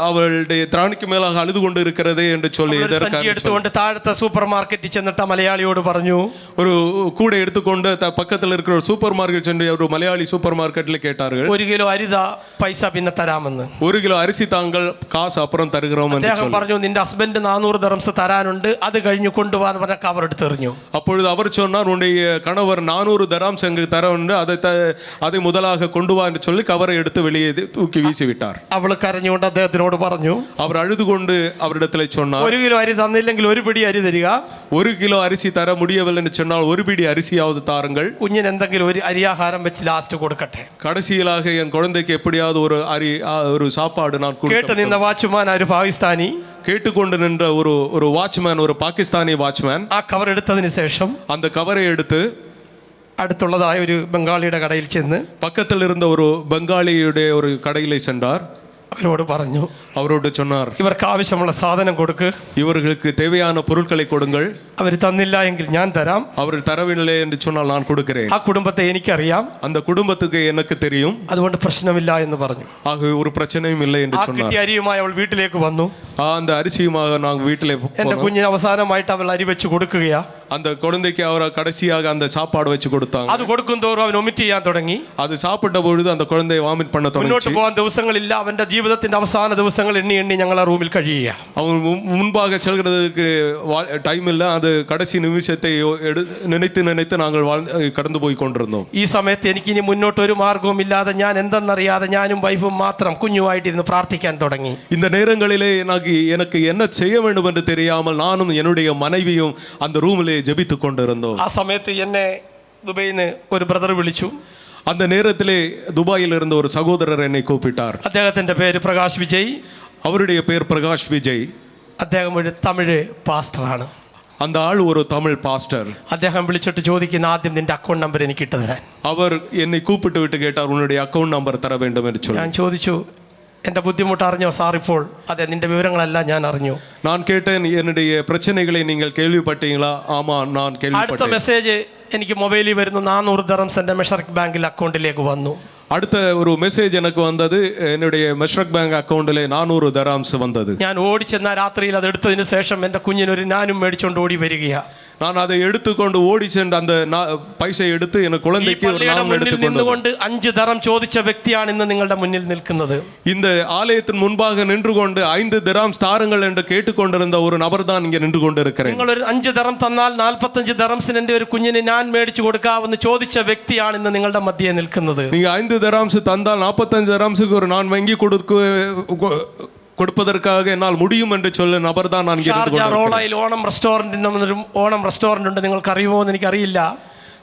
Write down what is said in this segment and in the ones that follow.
அவளுடைய திராணிக்கு மேலாக அழுது கொண்டு இருக்கிறதே என்று சொல்லி സഞ്ചി എടുത്തുകൊണ്ട് താഴത്തെ സൂപ്പർ മാർക്കറ്റിൽ ചെന്നിട്ട് മലയാളിയോട് പറഞ്ഞു, ஒரு கூடை எடுத்துக்கொண்டு பக்கத்தில் இருக்கிற ஒரு சூப்பர் மார்க்கெட் சென்று ஒரு மலையாளி சூப்பர் மார்க்கெட்ல கேட்டார்கள், 1 കിലോ അരിത പൈസ പിന്നെ തരാമെന്ന്. 1 കിലോ അരിசி താങ്കൾ കാശ് അപ്പുറം തരുகிறோம் என்று അദ്ദേഹം പറഞ്ഞു, നിന്റെ ഹസ്ബൻഡ് 400 ദിർഹംസ് തരാനുണ്ട്, അത് കഴിഞ്ഞു കൊണ്ടുപോകാന്ന് പറഞ്ഞ കവർ എടുത്തെറിഞ്ഞു. அப்பொழுது அவர் சொன்னார், உன்னுடைய கணவர் 400 தராம்ஸ் எங்களுக்கு தர உண்டு, அதை முதலாக கொண்டு வா என்று சொல்லி கவரை எடுத்து வெளியே தூக்கி வீசி விட்டார். അവള് കരഞ്ഞുകൊണ്ട് അദ്ദേഹത്തിനോട് പറഞ്ഞു, அவர் அழுது கொண்டு அவரிடத்தில் சொன்னார், 1 കിലോ അരി തന്നില്ലെങ്കിൽ 1 പിടി അരി തരിക, 1 கிலோ அரிசி தர முடியவில்லை என்று சொன்னால் 1 பிடி அரிசியாவது தாருங்கள், കുഞ്ഞിന് എന്തെങ്കിലും ഒരു അരിയാഹാരം വെച്ച് ലാസ്റ്റ് കൊടുക്കട്ടെ, கடைசியிலாக என் குழந்தைக்கு எப்படியாவது ஒரு சாப்பாடு நான் കേട്ട് നിന്ന വാച്ച്മാൻ ഒരു പാകിസ്ഥാനി, கேட்டுக்கொண்டு நின்ற ஒரு வாட்ச்மேன், ஒரு பாகிஸ்தானி வாட்ச்மேன் ആ കവർ എടുത്തതിന് ശേഷം அந்த கவரை எடுத்து അടുത്തുള്ളതായ ഒരു ബംഗാളിയുടെ കടയിൽ ചെന്ന് பக்கத்தில் இருந்த ஒரு பெங்காலியுடைய ஒரு கடையிலே சென்றார். അവരോട് പറഞ്ഞു, அவரோடு சொன்னார், ഇവർക്ക് ആവശ്യമുള്ള സാധനം കൊടുക്ക്, இவர்களுக்கு தேவையான பொருட்களை கொடுங்கள், അവർ തന്നില്ല എങ്കിൽ ഞാൻ തരാം, அவர் தரவில்லை என்று சொன்னால் நான் கொடுக்கிறேன், ആ കുടുംബത്തെ എനിക്കറിയാം, அந்த കുടുംബத்துக்கு எனக்கு தெரியும், അതുകൊണ്ട് പ്രശ്നമില്ല എന്ന് പറഞ്ഞു. ஆகவே ஒரு பிரச்சனையும் இல்லை என்று சொன்னார். കിട്ടിയ അരിയുമായി അവൾ വീട്ടിലേക്ക് വന്നു. அந்த அரிசியுமாக நாங்கள் வீட்டிலே എന്റെ കുഞ്ഞിന് അവസാനമായിട്ട് അവൾ അരി വെച്ച് കൊടുക്കുകയാ. அந்த குழந்தைக்கு அவர் கடைசியாக அந்த சாப்பாடு வச்சு கொடுத்தாங்க. അത് കൊടുക്കും തോറും അവൻ ഒമിറ്റ് ചെയ്യാൻ തുടങ്ങി. அது சாப்பிட்ட பொழுது அந்த குழந்தை வாமிட் பண்ண தொடங்கி. മുന്നോട്ട് പോകാൻ ദിവസങ്ങളില്ല. അവന്റെ ജീവിതത്തിന്റെ അവസാന ദിവസങ്ങൾ എണ്ണി എണ്ണி ഞങ്ങൾ ആ റൂമിൽ കഴിയുക. அவன் முன்பாக செல்கிறதுக்கு டைம் இல்லை. அது கடைசி நிமிஷத்தை நினைத்து நினைத்து நாங்கள் கடந்து போய் கொண்டிருந்தோம். ഈ സമയത്ത് എനിക്ക് ഇനി മുന്നോട്ട് ഒരു മാർഗവും ഇല്ലാതെ ഞാൻ എന്തെന്നറിയാതെ ഞാനും വൈഫും മാത്രം കുഞ്ഞുമായിട്ടിരുന്ന് പ്രാർത്ഥിക്കാൻ തുടങ്ങി. இந்த நேரங்களிலே எனக்கு என்ன செய்ய வேண்டும் என்று தெரியாமல் நானும் என்னுடைய மனைவியும் அந்த ரூமிலே ஜெபித்து கொண்டிருந்தோம். ആ സമയത്ത് എന്നെ ദുബൈയിൽ നിന്ന് ഒരു ബ്രദർ വിളിച്ചു. அந்த நேரத்திலே துபாயில் இருந்த ஒரு சகோதரர் என்னை கூப்பிட்டார். അദ്ദേഹത്തിന്റെ പേര് പ്രകാശ് വിജയ്. அவருடைய பேர் பிரகாஷ் விஜய். അദ്ദേഹം ഒരു തമിഴ് പാസ്റ്ററാണ്. அந்த ஆள் ஒரு தமிழ் பாஸ்டர். അദ്ദേഹം വിളിച്ചിട്ട് ചോദിക്കുന്ന ആദ്യം നിന്റെ അക്കൗണ്ട് നമ്പർ എനിക്ക് ഇട്ടു തരാൻ. அவர் என்னை கூப்பிட்டு விட்டு கேட்டார், உன்னுடைய அக்கவுண்ட் நம்பர் தர வேண்டும் என்று சொல்லி. ഞാൻ ചോദിച്ചു, എൻ്റെ ബുദ്ധിമുട്ട് അറിഞ്ഞോ സാർ? ഇപ്പോൾ അതെ, നിന്റെ വിവരങ്ങളെല്ലാം ഞാൻ അറിഞ്ഞു. நான் கேட்டேன், என்னுடைய பிரச்சனைகளை நீங்கள் கேள்விப்பட்டீங்களா? ஆமா, நான் கேள்விப்பட்டேன். അടുത്ത മെസ്സേജ് എനിക്ക് മൊബൈലിൽ വരുന്നു. 400 ദിർഹംസ് എൻ്റെ മെഷറക് ബാങ്കിൽ അക്കൗണ്ടിലേക്ക് വന്നു. அடுத்த ஒரு மெசேஜ் எனக்கு வந்தது. என்னுடைய மெஷ்ரக் பேங்க் அக்கவுண்டிலே 400 தராம்ஸ் வந்தது. ഞാൻ ഓടിച്ചെന്ന രാത്രിയിൽ അത് എടുത്തതിന് ശേഷം എൻ്റെ കുഞ്ഞിനൊരു നാനും മേടിച്ചുകൊണ്ട് ഓടി വരികയാ. நான் அதை எடுத்துக்கொண்டு ஓடி சென்று அந்த பைசை எடுத்து என் குழந்தைக்கு ஒரு நாணம் எடுத்துக்கொண்டு 5 ദിർഹം ചോദിച്ച വ്യക്തിയാണ് ഇന്ന് നിങ്ങളുടെ മുന്നിൽ നിൽക്കുന്നത്. இந்த ஆலயத்தின் முன்பாக நின்று கொண்டு 5 திராம்ஸ் தாருங்கள் என்று கேட்டுக்கொண்டிருந்த ஒரு நபர் தான் இங்கே நின்று கொண்டிருக்கிறேன். നിങ്ങൾ ഒരു 5 ദിർഹം തന്നാൽ 45 ദിർഹംസിന് എൻ്റെ ഒരു കുഞ്ഞിന് ഞാൻ മേടിച്ചു കൊടുക്കാമെന്ന് ചോദിച്ച വ്യക്തിയാണ് ഇന്ന് നിങ്ങളുടെ മധ്യേ നിൽക്കുന്നത്. நீங்க 5 திராம்ஸ் தந்தால் 45 திராம்ஸுக்கு ஒரு நான் வாங்கி கொடுப்பதற்காக என்னால் முடியும் என்று சொல்ல நபர் தான் நான் റോളായിൽ ഓണം റെസ്റ്റോറന്റ് ഉണ്ട്. നിങ്ങൾക്ക് അറിയുമോ എന്ന് എനിക്കറിയില്ല.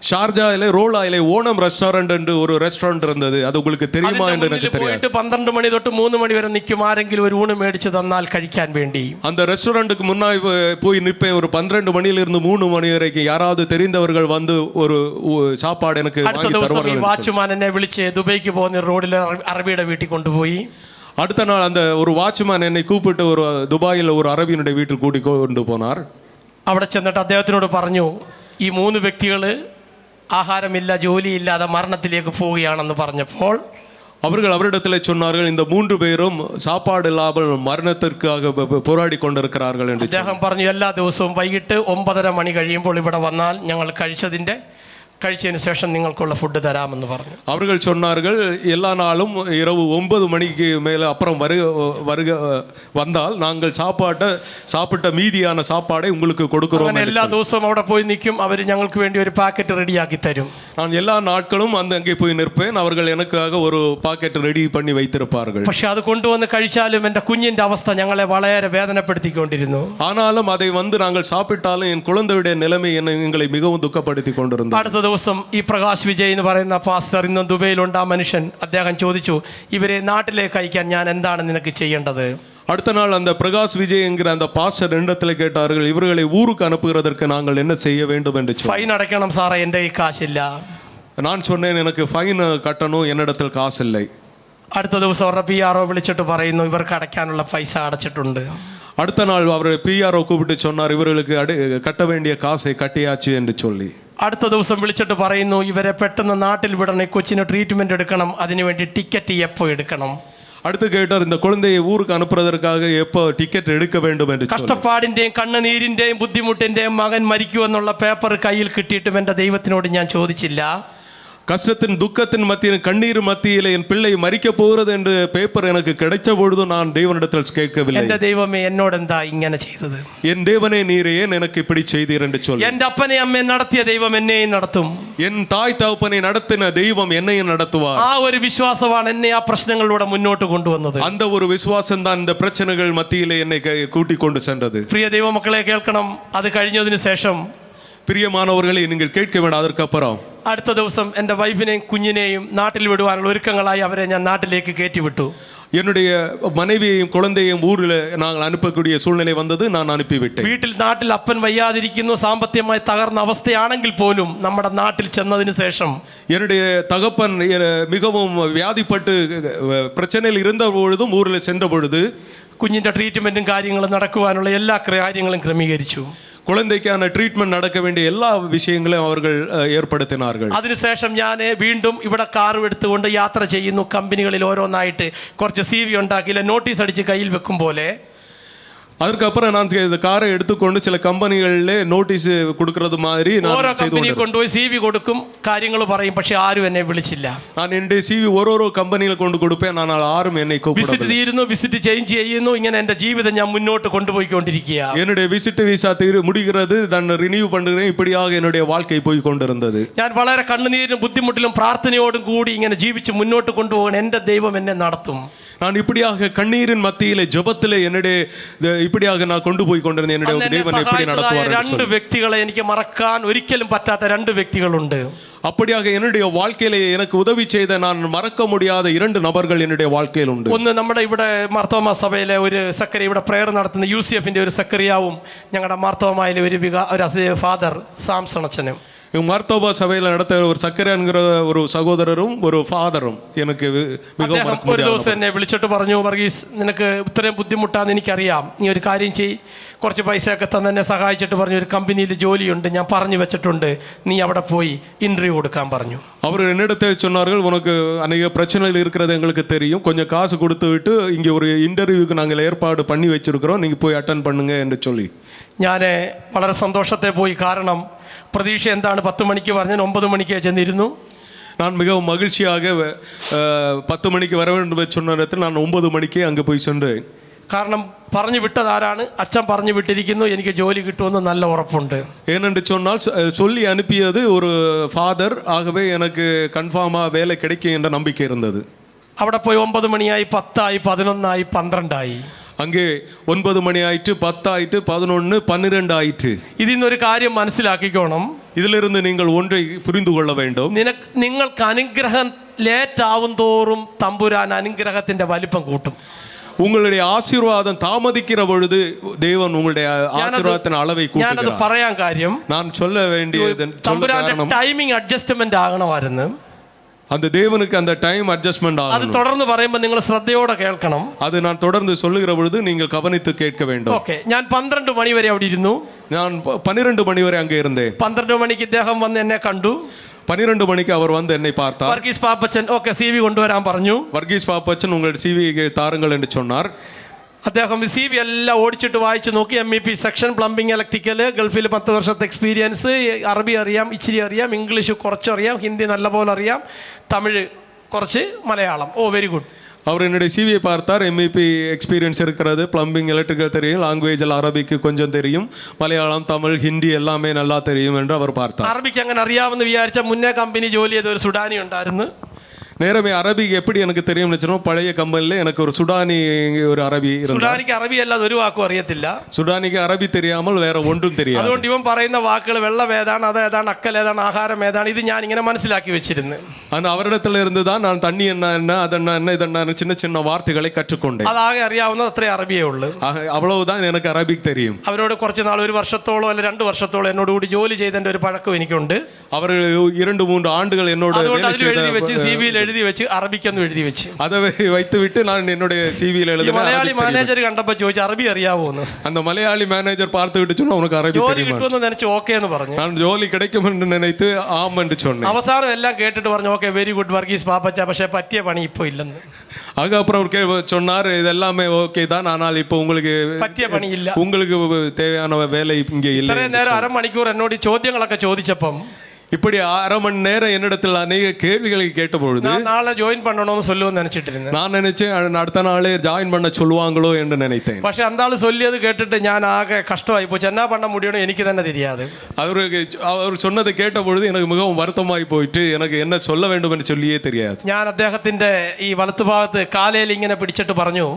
ஷார்ஜாவிலே ரோலாயிலே ஓணம் ரெஸ்டாரண்ட் என்று ஒரு ரெஸ்டாரண்ட் இருந்தது. அது உங்களுக்கு தெரியுமா என்று எனக்கு தெரியாது. 12 മണി തൊട്ട് 3 മണി വരെ നിൽക്കും ആരെങ്കിലും ഒരു ഊണ് മേടിച്ചു തന്നാൽ കഴിക്കാൻ വേണ്ടി. அந்த ரெஸ்டாரண்ட்டுக்கு முன்னாடி போய் நிற்பேன். ஒரு 12 மணியிலிருந்து 3 மணி வரைக்கும் யாராவது தெரிந்தவர்கள் வந்து ஒரு சாப்பாடு எனக்கு வாங்கி தருவார்கள். വാച്ച്മാൻ എന്നെ വിളിച്ച് ദുബൈക്ക് പോകുന്ന റോഡിൽ അറബിയുടെ വീട്ടിൽ കൊണ്ടുപോയി. அடுத்த நாள் அந்த ஒரு வாட்ச்மேன் என்னை கூப்பிட்டு ஒரு துபாயில் ஒரு அரபியனுடைய வீட்டில் கூட்டி கொண்டு போனார். അവിടെ ചെന്നിട്ട് അദ്ദേഹത്തിനോട് പറഞ്ഞു, ഈ 3 വ്യക്തികൾ ആഹാരമില്ല ജോലിയില്ലാതെ മരണത്തിലേക്ക് പോവുകയാണെന്ന് പറഞ്ഞപ്പോൾ அவர்கள் அவரிடத்தில் சொன்னார்கள், இந்த 3 பேரும் சாப்பாடு இல்லாமல் மரணத்திற்காக போராடி கொண்டிருக்கிறார்கள் என்று. അദ്ദേഹം പറഞ്ഞു, എല്ലാ ദിവസവും വൈകിട്ട് 9:30 മണി കഴിയുമ്പോൾ ഇവിടെ വന്നാൽ ഞങ്ങൾ കഴിച്ചതിന് ശേഷം നിങ്ങൾക്കുള്ള ഫുഡ് തരാമെന്ന് പറഞ്ഞു. அவர்கள் சொன்னார்கள், எல்லா நாளும் இரவு 9 மணிக்கு மேலே அப்புறம் வந்தால் நாங்கள் சாப்பிட்ட மீதியான சாப்பாடை உங்களுக்கு கொடுக்கிறோம். എല്ലാ ദിവസവും അവിടെ പോയി നിൽക്കും. അവർ ഞങ്ങൾക്ക് വേണ്ടി ഒരു പാക്കറ്റ് റെഡിയാക്കി തരും. நான் எல்லா நாட்களும் அங்கே போய் நிற்பேன். அவர்கள் எனக்காக ஒரு பாக்கெட் ரெடி பண்ணி வைத்திருப்பார்கள். പക്ഷെ അത് കൊണ്ടുവന്ന് കഴിച്ചാലും എൻ്റെ കുഞ്ഞിന്റെ അവസ്ഥ ഞങ്ങളെ വളരെ വേദനപ്പെടുത്തിക്കൊണ്ടിരുന്നു. ஆனாலும் அதை நாங்கள் சாப்பிட்டாலும் என் குழந்தையுடைய நிலைமை எங்களை மிகவும் துக்கப்படுத்தி கொண்டிருந்தது. അടുത്ത ദിവസം ഈ പ്രകാശ് വിജയ് എന്ന് പറയുന്ന പാസ്റ്റർ ഇന്നും ദുബൈയിലുണ്ട്. ആ മനുഷ്യൻ അദ്ദേഹം ചോദിച്ചു, ഇവരെ നാട്ടിലേക്ക് അയക്കാൻ ഞാൻ എന്താണ് നിനക്ക് ചെയ്യേണ്ടത്? அடுத்த நாள் அந்த பிரகாஷ் விஜய் என்கிற அந்த பாஸ்டர் இடத்துல கேட்டார்கள், இவர்களை ஊருக்கு அனுப்புகிறதற்கு நாங்கள் என்ன செய்ய வேண்டும் என்று. ഫൈൻ അടയ്ക്കണം സാറേ, എൻ്റെ കയ്യിൽ കാശില്ല. நான் சொன்னேன், எனக்கு ஃபைன் கட்டணும், என்னிடத்தில் காசு இல்லை. അടുത്ത ദിവസം അവരുടെ PRO വിളിച്ചിട്ട് പറയുന്നു, ഇവർക്ക് അടയ്ക്കാനുള്ള പൈസ അടച്ചിട്ടുണ്ട്. அடுத்த நாள் அவர் PRO கூப்பிட்டு சொன்னார், இவர்களுக்கு கட்ட வேண்டிய காசை கட்டியாச்சு என்று சொல்லி. അടുത്ത ദിവസം വിളിച്ചിട്ട് പറയുന്നു, ഇവരെ പെട്ടെന്ന് നാട്ടിൽ വിടണം, കൊച്ചിന് ട്രീറ്റ്മെന്റ് എടുക്കണം, അതിനുവേണ്ടി ടിക്കറ്റ് എപ്പോൾ എടുക്കണം. அடுத்து கேட்டார், இந்த குழந்தையை ஊருக்கு அனுப்புறதற்காக எப்போ டிக்கெட் எடுக்க வேண்டும் என்று சொல்லி. കഷ്ടപ്പാടിന്റെയും കണ്ണുനീരിന്റെയും ബുദ്ധിമുട്ടിന്റെയും മകൻ മരിക്കുമെന്നുള്ള പേപ്പർ കയ്യിൽ കിട്ടിയിട്ടും എൻ്റെ ദൈവത്തിനോട് ഞാൻ ചോദിച്ചില്ല. கஷ்டத்தின் துக்கத்தின் மத்தியில் கண்ணீர் மத்தியில் என் பிள்ளை மரிக்க போகிறது என்று பேப்பர் எனக்கு கிடைச்ச பொழுது நான் தேவனிடத்தில் கேட்கவில்லை. എൻ്റെ ദൈവമേ എന്നോട് എന്താ ഇങ്ങനെ ചെയ്തത്? என் தேவனே நீர் ஏன் எனக்கு இப்படி செய்தீர் என்று சொல்லி. എൻ്റെ അപ്പനെ അമ്മയെ നടത്തിയ ദൈവം എന്നെയും നടത്തും. என் தாய் தகப்பனை நடத்தின தெய்வம் என்னையும் நடத்துவார். ആ ഒരു വിശ്വാസമാണ് എന്നെ ആ പ്രശ്നങ്ങളിലൂടെ മുന്നോട്ട് കൊണ്ടുവന്നത്. அந்த ஒரு விசுவாசம் தான் இந்த பிரச்சனைகள் மத்தியிலே என்னை கூட்டிக் கொண்டு சென்றது. പ്രിയ ദൈവമക്കളെ കേൾക്കണം. അത് കഴിഞ്ഞതിന് ശേഷം பிரியமானவர்களை நீங்கள் கேட்க வேண்டாம். அதற்கப்புறம் അടുത്ത ദിവസം എൻ്റെ വൈഫിനെയും കുഞ്ഞിനെയും നാട്ടിൽ വിടുവാനുള്ള ഒരുക്കങ്ങളായി അവരെ ഞാൻ നാട്ടിലേക്ക് കയറ്റിവിട്ടു. என்னுடைய மனைவியையும் குழந்தையும் ஊரில் நாங்கள் அனுப்பக்கூடிய சூழ்நிலை வந்தது. நான் அனுப்பிவிட்டேன். നാട്ടിൽ അപ്പൻ വയ്യാതിരിക്കുന്നു, സാമ്പത്തികമായി തകർന്ന അവസ്ഥയാണെങ്കിൽ പോലും നമ്മുടെ നാട്ടിൽ ചെന്നതിന് ശേഷം என்னுடைய தகப்பன் மிகவும் வியாதிப்பட்டு பிரச்சனையில் இருந்த பொழுதும் ஊரில் சென்ற பொழுது കുഞ്ഞിൻ്റെ ട്രീറ്റ്മെൻറ്റും കാര്യങ്ങളും നടക്കുവാനുള്ള എല്ലാ കാര്യങ്ങളും ക്രമീകരിച്ചു. குழந்தைக்கான ட்ரீட்மெண்ட் நடக்க வேண்டிய எல்லா விஷயங்களையும் அவர்கள் ஏற்படுத்தினார்கள். അതിനുശേഷം ഞാൻ വീണ്ടും ഇവിടെ കാർ എടുത്തുകൊണ്ട് യാത്ര ചെയ്യുന്നു. കമ്പനികളിൽ ഓരോന്നായിട്ട് കുറച്ച് CV ഉണ്ടാക്കിയില്ല, നോട്ടീസ് അടിച്ച് കയ്യിൽ വെക്കും പോലെ. அதுக்கப்புறம் நான் இந்த காரை எடுத்துக்கொண்டு சில கம்பெனிகளிலே நோட்டீஸ் கொடுக்கறது மாதிரி ഓരോ കമ്പനി കൊണ്ടുപോയി CV കൊടുക്കും, കാര്യങ്ങൾ പറയും. പക്ഷെ ആരും എന്നെ വിളിച്ചില്ല. நான் എൻ്റെ CV ഓരോ കമ്പനിയിൽ കൊണ്ട് കൊടുப்பேன். ஆனால் ആരും என்னை വിസിറ്റ് തീരുന്നു, വിസിറ്റ് ചേഞ്ച് ചെയ്യുന്നു. ഇങ്ങനെ എൻ്റെ ജീവിതം ഞാൻ മുന്നോട്ട് കൊണ്ടുപോയിക്കൊണ്ടിരിക്കുക. என்னுடைய விசிட் விசா முடிகிறது, நான் ரினியூ பண்ணுறேன். இப்படியாக என்னுடைய வாழ்க்கை போய் கொண்டிருந்தது. ഞാൻ വളരെ കണ്ണുനീരിനും ബുദ്ധിമുട്ടിലും പ്രാർത്ഥനയോടും കൂടി ഇങ്ങനെ ജീവിച്ച് മുന്നോട്ട് കൊണ്ടുപോകാൻ എൻ്റെ ദൈവം എന്നെ നടത്തും. நான் இப்படியாக கண்ணீரின் மத்தியிலே ஜெபத்திலே என்னுடைய இப்படியாக நான் கொண்டு போய் கொண்டிருந்தேன். என்னுடைய தேவன் எப்படி நடத்துவார். രണ്ട് വ്യക്തികളെ എനിക്ക് മറക്കാൻ ഒരിക്കലും പറ്റാത്ത രണ്ട് വ്യക്തികളുണ്ട്. அப்படியாக என்னுடைய வாழ்க்கையிலே எனக்கு உதவி செய்த நான் மறக்க முடியாத இரண்டு நபர்கள் என்னுடைய வாழ்க்கையில் உண்டு. ഒന്ന് നമ്മുടെ ഇവിടെ മാർത്തോമാ സഭയിലെ ഒരു സെക്രട്ടറി, ഇവിടെ പ്രേയർ നടത്തുന്ന UCFന്റെ ഒരു സെക്രട്ടറിയാവും ഞങ്ങളുടെ മാർത്തോമായിലെ ഒരു ഫാദർ സാംസൺ അച്ഛനും. மர்த்தோபா சபையில் நடத்த ஒரு சக்கரங்கிற ஒரு சகோதரரும் ஒரு ஃபாதரும் எனக்கு மிகவும் ഒരു ദിവസം എന്നെ വിളിച്ചിട്ട് പറഞ്ഞു, വർഗീസ് നിനക്ക് ഇത്രയും ബുദ്ധിമുട്ടാന്ന് എനിക്കറിയാം, നീ ഒരു കാര്യം ചെയ്യ്, കുറച്ച് പൈസയൊക്കെ തന്നെ എന്നെ സഹായിച്ചിട്ട് പറഞ്ഞു, ഒരു കമ്പനിയിൽ ജോലിയുണ്ട്, ഞാൻ പറഞ്ഞു വെച്ചിട്ടുണ്ട്, നീ അവിടെ പോയി ഇൻ്റർവ്യൂ കൊടുക്കാൻ പറഞ്ഞു. அவர் என்னிடத்தை சொன்னார்கள், உனக்கு அநேக பிரச்சனைகள் இருக்கிறது எங்களுக்கு தெரியும், கொஞ்சம் காசு கொடுத்து விட்டு இங்கே ஒரு இன்டர்வியூக்கு நாங்கள் ஏற்பாடு பண்ணி வச்சிருக்கிறோம், நீங்கள் போய் அட்டன் பண்ணுங்க என்று சொல்லி ഞാൻ വളരെ സന്തോഷത്തെ പോയി. കാരണം പ്രതീക്ഷ എന്താണ്, 10 മണിക്ക് പറഞ്ഞാൽ 9 മണിക്ക് ചെന്നിരുന്നു. நான் மிகவும் மகிழ்ச்சியாக 10 மணிக்கு வர வேண்டும் சொன்ன நேரத்தில் நான் 9 மணிக்கே அங்கே போய் சென்றேன். കാരണം പറഞ്ഞു വിട്ടതാരാണ്, അച്ഛൻ പറഞ്ഞു വിട്ടിരിക്കുന്നു, എനിക്ക് ജോലി കിട്ടുമെന്ന് നല്ല ഉറപ്പുണ്ട്. ஏனென்று சொன்னால் சொல்லி அனுப்பியது ஒரு ஃபாதர், ஆகவே எனக்கு கன்ஃபார்மாக வேலை கிடைக்கும் என்ற நம்பிக்கை இருந்தது. അവിടെ പോയി 9 മണിയായി, 10 ആയി, 11 ആയി, 12 ആയി. அங்கே 9 மணி ஆயிட்டு, 10 ஆயிட்டு, 11, 12 ஆயிட்டு. ഇതിൽ നിന്നൊരു കാര്യം മനസ്സിലാക്കിക്കോണം. இதிலிருந்து நீங்கள் ஒன்றை புரிந்து கொள்ள வேண்டும். നിങ്ങൾക്ക് അനുഗ്രഹം ലേറ്റ് ആവും തോറും തമ്പുരാൻ അനുഗ്രഹത്തിന്റെ വലിപ്പം കൂട്ടും. உங்களுடைய ஆசீர்வாதம் தாமதிக்கிற பொழுது தேவன் உங்களுடைய ஆசீர்வாதத்தின் அளவை கூட்டுகிறார். ഞാനത് പറയാൻ കാര്യം, நான் சொல்ல வேண்டியது തമ്പുരാന്റെ ടൈമിംഗ് അഡ്ജസ്റ്റ്മെന്റ് ആകണമായിരുന്നു. அந்த தேவனுக்கு அந்த டைம் அட்ஜஸ்ட்மெண்ட் ஆகும். அது தொடர்ந்து പറയുമ്പോൾ നിങ്ങൾ ശ്രദ്ധയോടെ കേൾക്കണം. அது நான் தொடர்ந்து சொல்லுகிற பொழுது நீங்கள் கவனித்து கேட்க வேண்டும். ഓക്കേ, ഞാൻ 12 മണി വരെ അവിടെ ഇരുന്നു. நான் 12 மணி வரை அங்கே இருந்தேன். 12 മണിക്ക് ഇദ്ദേഹം വന്ന് എന്നെ കണ്ടു. 12 மணிக்கு அவர் வந்து என்னை பார்த்தார். വർഗീസ് പാപ്പച്ചൻ ഓക്കേ CV കൊണ്ടുവരാൻ പറഞ്ഞു. വർഗീസ് പാപ്പച്ചൻ உங்களுடைய CV தாருங்கள் என்று சொன்னார். അദ്ദേഹം CV എല്ലാം ഓടിച്ചിട്ട് വായിച്ച് നോക്കി. MEP സെക്ഷൻ, പ്ലംബിംഗ്, ഇലക്ട്രിക്കൽ, ഗൾഫിൽ 10 വർഷത്തെ എക്സ്പീരിയൻസ്, അറബി അറിയാം, ഇച്ചിരി അറിയാം, ഇംഗ്ലീഷ് കുറച്ചറിയാം, ഹിന്ദി നല്ലപോലെ അറിയാം, തമിഴ് കുറച്ച്, മലയാളം. ഓ വെരി ഗുഡ്. அவர் என்னுடைய CV பார்த்தார். MEP எக்ஸ்பீரியன்ஸ் இருக்கிறது, பிளம்பிங், எலக்ட்ரிக்கல் தெரியும், லாங்குவேஜில் அரபிக்கு கொஞ்சம் தெரியும், மலையாளம், தமிழ், ஹிந்தி எல்லாமே நல்லா தெரியும் என்று அவர் பார்த்தார். അറബിക്ക് അങ്ങനെ അറിയാമെന്ന് വിചാരിച്ച മുന്നേ കമ്പനി ജോലി ചെയ്ത ഒരു സുഡാനി ഉണ്ടായിരുന്നു. நேரமே அரபி எப்படி எனக்கு தெரியும் நினைச்சோம், பழைய கம்பெனில எனக்கு ஒரு சுடானி ஒரு அரபி இருந்தார். സുഡാനിക്ക് അറബി അല്ലാതെ ഒരു വാക്കും അറിയത്തില്ല. சுடானிக்கு அரபி தெரியாமல் வேற ஒன்றும் தெரியாது. അതുകൊണ്ട് ഇവൻ പറയുന്ന വാക്കുകൾ വെള്ളം ഏതാണ്, അതേതാണ്, അക്കൽ ഏതാണ്, ആഹാരം ഏതാണ്, ഇത് ഞാൻ ഇങ്ങനെ മനസ്സിലാക്കി വെച്ചിരുന്നു. அந்த அவரிடத்துல இருந்து தான் நான் தண்ணி என்ன அதென்ன என்ன இதென்ன சின்ன சின்ன வார்த்தைகளை கற்றுக்கொண்டேன். അതാകെ അറിയാവുന്നത് അത്രേ അറബിയേ ഉള്ളൂ. அவ்வளவுதான் எனக்கு அரபிக் தெரியும். അവരോട് കുറച്ച് നാൾ, 1 വർഷത്തോളം അല്ല 2 വർഷത്തോളം എന്നോട് കൂടി ജോലി ചെയ്തതിന്റെ ഒരു പഴക്കം എനിക്കുണ്ട്. அவர் 2-3 ஆண்டுகள் என்னோட അതുകൊണ്ട് അതിൽ എഴുതി വെച്ച് CV-യിൽ എഴുതി വെച്ച് അറബിക്കൊന്നും എഴുതി വെച്ച് அதை வைத்து விட்டு நான் என்னுடைய சிவியில் ഈ எழுதினேன். മലയാളി മാനേജർ കണ്ടപ്പോ ചോദിച്ചു അറബി അറിയാവോന്ന്. அந்த மலையாளி மேனேஜர் பார்த்து விட்டு சொன்னா உனக்கு அரபி ജോലി தெரியுமா? കിട്ടുമെന്ന് നനച്ചു ഓക്കെ എന്ന് പറഞ്ഞു. நான் ஜோலி கிடைக்கும் என்று நினைத்து ஆம் என்று சொன்னேன். അവസാനം എല്ലാം കേട്ടിട്ട് പറഞ്ഞു ഓക്കെ വെരി ഗുഡ് വർഗീസ് പാപ്പച്ച, പക്ഷെ പറ്റിയ പണി ഇപ്പൊ ഇല്ലെന്ന്. ஆக அப்புறம் அவர் சொன்னார் இது எல்லாமே ஓகே தான், ஆனால் இப்போ உங்களுக்கு പറ്റിയ പണി ഇല്ല. உங்களுக்கு தேவையான வேலை இங்கே இல்லை. ഇത്രയും നേരം അരമണിക്കൂർ എന്നോട് ഈ ചോദ്യങ്ങളൊക്കെ ചോദിച്ചപ്പം இப்படி அரை மணி நேரம் என்னிடத்தில் அநேக கேள்விகளை கேட்ட பொழுது நான் நாளை ஜாயின் பண்ணணும்னு சொல்லுவேன்னு நினைச்சிட்டு இருந்தேன். நான் நினைச்சேன் அடுத்த நாளே ஜாயின் பண்ண சொல்லுவாங்களோ என்று நினைத்தேன். പക്ഷെ അന്താള് ചൊല്ലിയത് കേട്ടിട്ട് ഞാൻ ആകെ കഷ്ടമായി പോയി. എന്നാ பண்ண முடியும்னு എനിക്ക് തന്നെ தெரியாது. அவர் சொன்னதை கேட்ட பொழுது எனக்கு மிகவும் வருத்தமாய் போயிட்டு எனக்கு என்ன சொல்ல வேண்டும் என்று சொல்லியே தெரியாது. ഞാൻ അദ്ദേഹത്തിന്റെ ഈ വലത്തുഭാഗത്ത് കാലയിൽ ഇങ്ങനെ പിടിച്ചിട്ട് പറഞ്ഞു,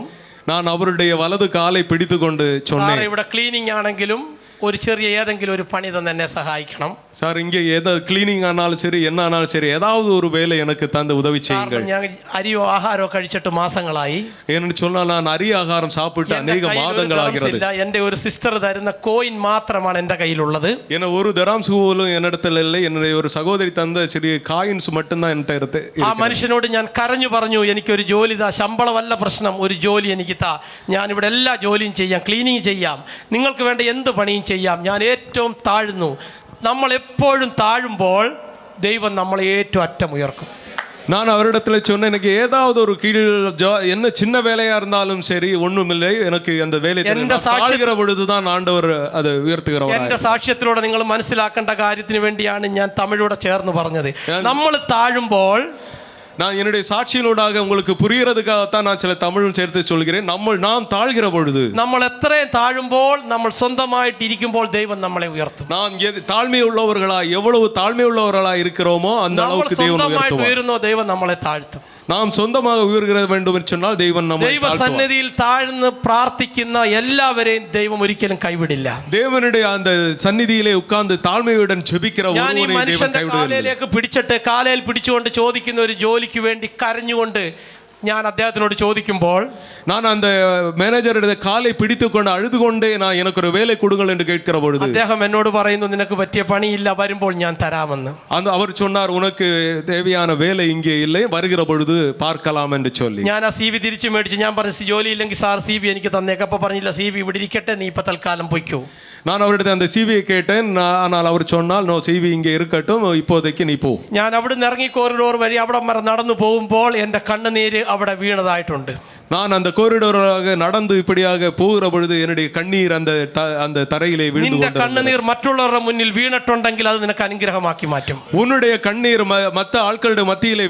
நான் அவருடைய வலது காலை பிடித்து கொண்டு சொன்னேன், ഇവിടെ ക്ലീനിങ് ആണെങ്കിലും ഒരു ചെറിയ ഏതെങ്കിലും ഒരു പണി തന്നെ എന്നെ സഹായിക്കണം சார். இங்கே ஏதாவது கிளீனிங் ஆனாலும் சரி என்ன ஆனாலும் சரி ஏதாவது ஒரு வேலை எனக்கு தந்து உதவி செய்யுங்கள். ഞാൻ അരിയോ ആഹാരമോ കഴിച്ചിട്ട് മാസങ്ങളായി. என்று சொன்னால் நான் அரிய ஆகாரம் சாப்பிட்டு அநேக மாதங்களாகிறது. എന്റെ ഒരു സിസ്റ്റർ തരുന്ന കോയിൻ മാത്രമാണ് എന്റെ കയ്യിലുള്ളത്. என்ன ஒரு தராம்ஸ் போலும் என்னிடத்தில் இல்லை. என்னுடைய ஒரு சகோதரி தந்த சிறிய காயின்ஸ் மட்டும்தான் என்கிட்ட இருக்கு. ആ മനുഷ്യനോട് ഞാൻ കരഞ്ഞു പറഞ്ഞു, എനിക്കൊരു ജോലി താ, ശമ്പളമല്ല പ്രശ്നം, ഒരു ജോലി എനിക്ക് താ, ഞാൻ ഇവിടെ എല്ലാ ജോലിയും ചെയ്യാം, ക്ലീനിങ് ചെയ്യാം, നിങ്ങൾക്ക് വേണ്ട എന്ത് പണിയും ചെയ്യാം, ഞാൻ ഏറ്റവും താഴ്ന്നു. നമ്മൾ എപ്പോഴും താഴുമ്പോൾ ദൈവം നമ്മളെ ഏറ്റവും അറ്റം ഉയർക്കും. நான் அவரிடத்துல சொன்னேன், எனக்கு ஏதாவது ஒரு கீழ் என்ன சின்ன வேலையா இருந்தாலும் சரி ஒண்ணுமில்லை, எனக்கு அந்த வேலை தாழ்கிற பொழுதுதான் ஆண்டவர் அதை உயர்த்துகிறவர். എന്റെ സാക്ഷ്യത്തിലൂടെ നിങ്ങൾ മനസ്സിലാക്കേണ്ട കാര്യത്തിന് വേണ്ടിയാണ് ഞാൻ തമിഴോടെ ചേർന്ന് പറഞ്ഞത്. നമ്മൾ താഴുമ്പോൾ, நான் என்னுடைய சாட்சியினூடாக உங்களுக்கு புரியறதுக்காகத்தான் நான் சில தமிழும் சேர்த்து சொல்கிறேன். நாம் தாழ்கிற பொழுது, നമ്മൾ എത്രയും താഴുമ്പോൾ, നമ്മൾ സ്വന്തമായിട്ട് ഇരിക്കുമ്പോൾ ദൈവം നമ്മളെ ഉയർത്തും. நாம் தாழ்மை உள்ளவர்களா எவ்வளவு தாழ்மை உள்ளவர்களா இருக்கிறோமோ அந்த அளவுக்கு தேவன் உயர்த்துவார். ഉയരുന്നോ ദൈവം നമ്മളെ താഴ്ത്തും. நாம் சொந்தமாக உயர்கிற வேண்டும் என்று சொன்னால் தெய்வம் நம்மை ദൈവ സന്നിധിയിൽ താഴ്ന്ന് പ്രാർത്ഥിക്കുന്ന എല്ലാവരെയും ദൈവം ഒരിക്കലും കൈവിടില്ല. தேவனுடைய அந்த சந்நிதியிலே உட்கார்ந்து தாழ்மையுடன் ஜெபிக்கிற ஒருவரை தேவன் கைவிடுவதில்லை. കാലയിലേക്ക് പിടിച്ചിട്ട് കാലയിൽ പിടിച്ചുകൊണ്ട് ചോദിക്കുന്ന ഒരു ജോലിക്ക് വേണ്ടി കരഞ്ഞുകൊണ്ട് ഞാൻ അദ്ദേഹത്തിനോട് ചോദിക്കുമ്പോൾ, நான் அந்த மேனேஜருடைய காலை பிடித்து கொண்டு அழுது கொண்டே நான் எனக்கு ஒரு வேலை கொடுங்கள் என்று கேட்கிற பொழுது അദ്ദേഹം എന്നോട് പറയുന്നു, നിനക്ക് പറ്റിയ പണിയില്ല, വരുമ്പോൾ ഞാൻ തരാമെന്ന്. அவர் சொன்னார், உனக்கு தேவையான வேலை இங்கே இல்லை, வருகிற பொழுது பார்க்கலாம் என்று சொல்லி. ഞാൻ ആ CV തിരിച്ചു മേടിച്ചു. ഞാൻ പറഞ്ഞു, ജോലി ഇല്ലെങ്കിൽ സാർ CV എനിക്ക് തന്നേക്ക്. അപ്പൊ പറഞ്ഞില്ല, CV ഇവിടെ ഇരിക്കട്ടെ, നീ ഇപ്പൊ തൽക്കാലം പൊയ്ക്കോ. நான் அவரிடத்தில் அந்த சிவியை கேட்டேன். ஆனால் அவர் சொன்னால், நோ, சிவி இங்கே இருக்கட்டும், இப்போதைக்கு நீ போ. ഞാൻ അവിടുന്ന് ഇറങ്ങി കോറിഡോർ വഴി അവിടെ വരെ നടന്നു പോകുമ്പോൾ എൻ്റെ കണ്ണുനീര് അവിടെ വീണതായിട്ടുണ്ട്. நான் அந்த கோரிடோராக நடந்து இப்படியாக போகிற பொழுது என்னுடைய கண்ணீர் அந்த தரையிலே விழுந்து നിന്റെ കണ്ണുനീർ മറ്റുള്ളവരുടെ മുന്നിൽ വീണിട്ടുണ്ടെങ്കിൽ അത് നിനക്ക് അനുഗ്രഹമാക്കി മാറ്റും. உன்னுடைய கண்ணீர் மற்ற ஆட்களுடைய மத்தியிலே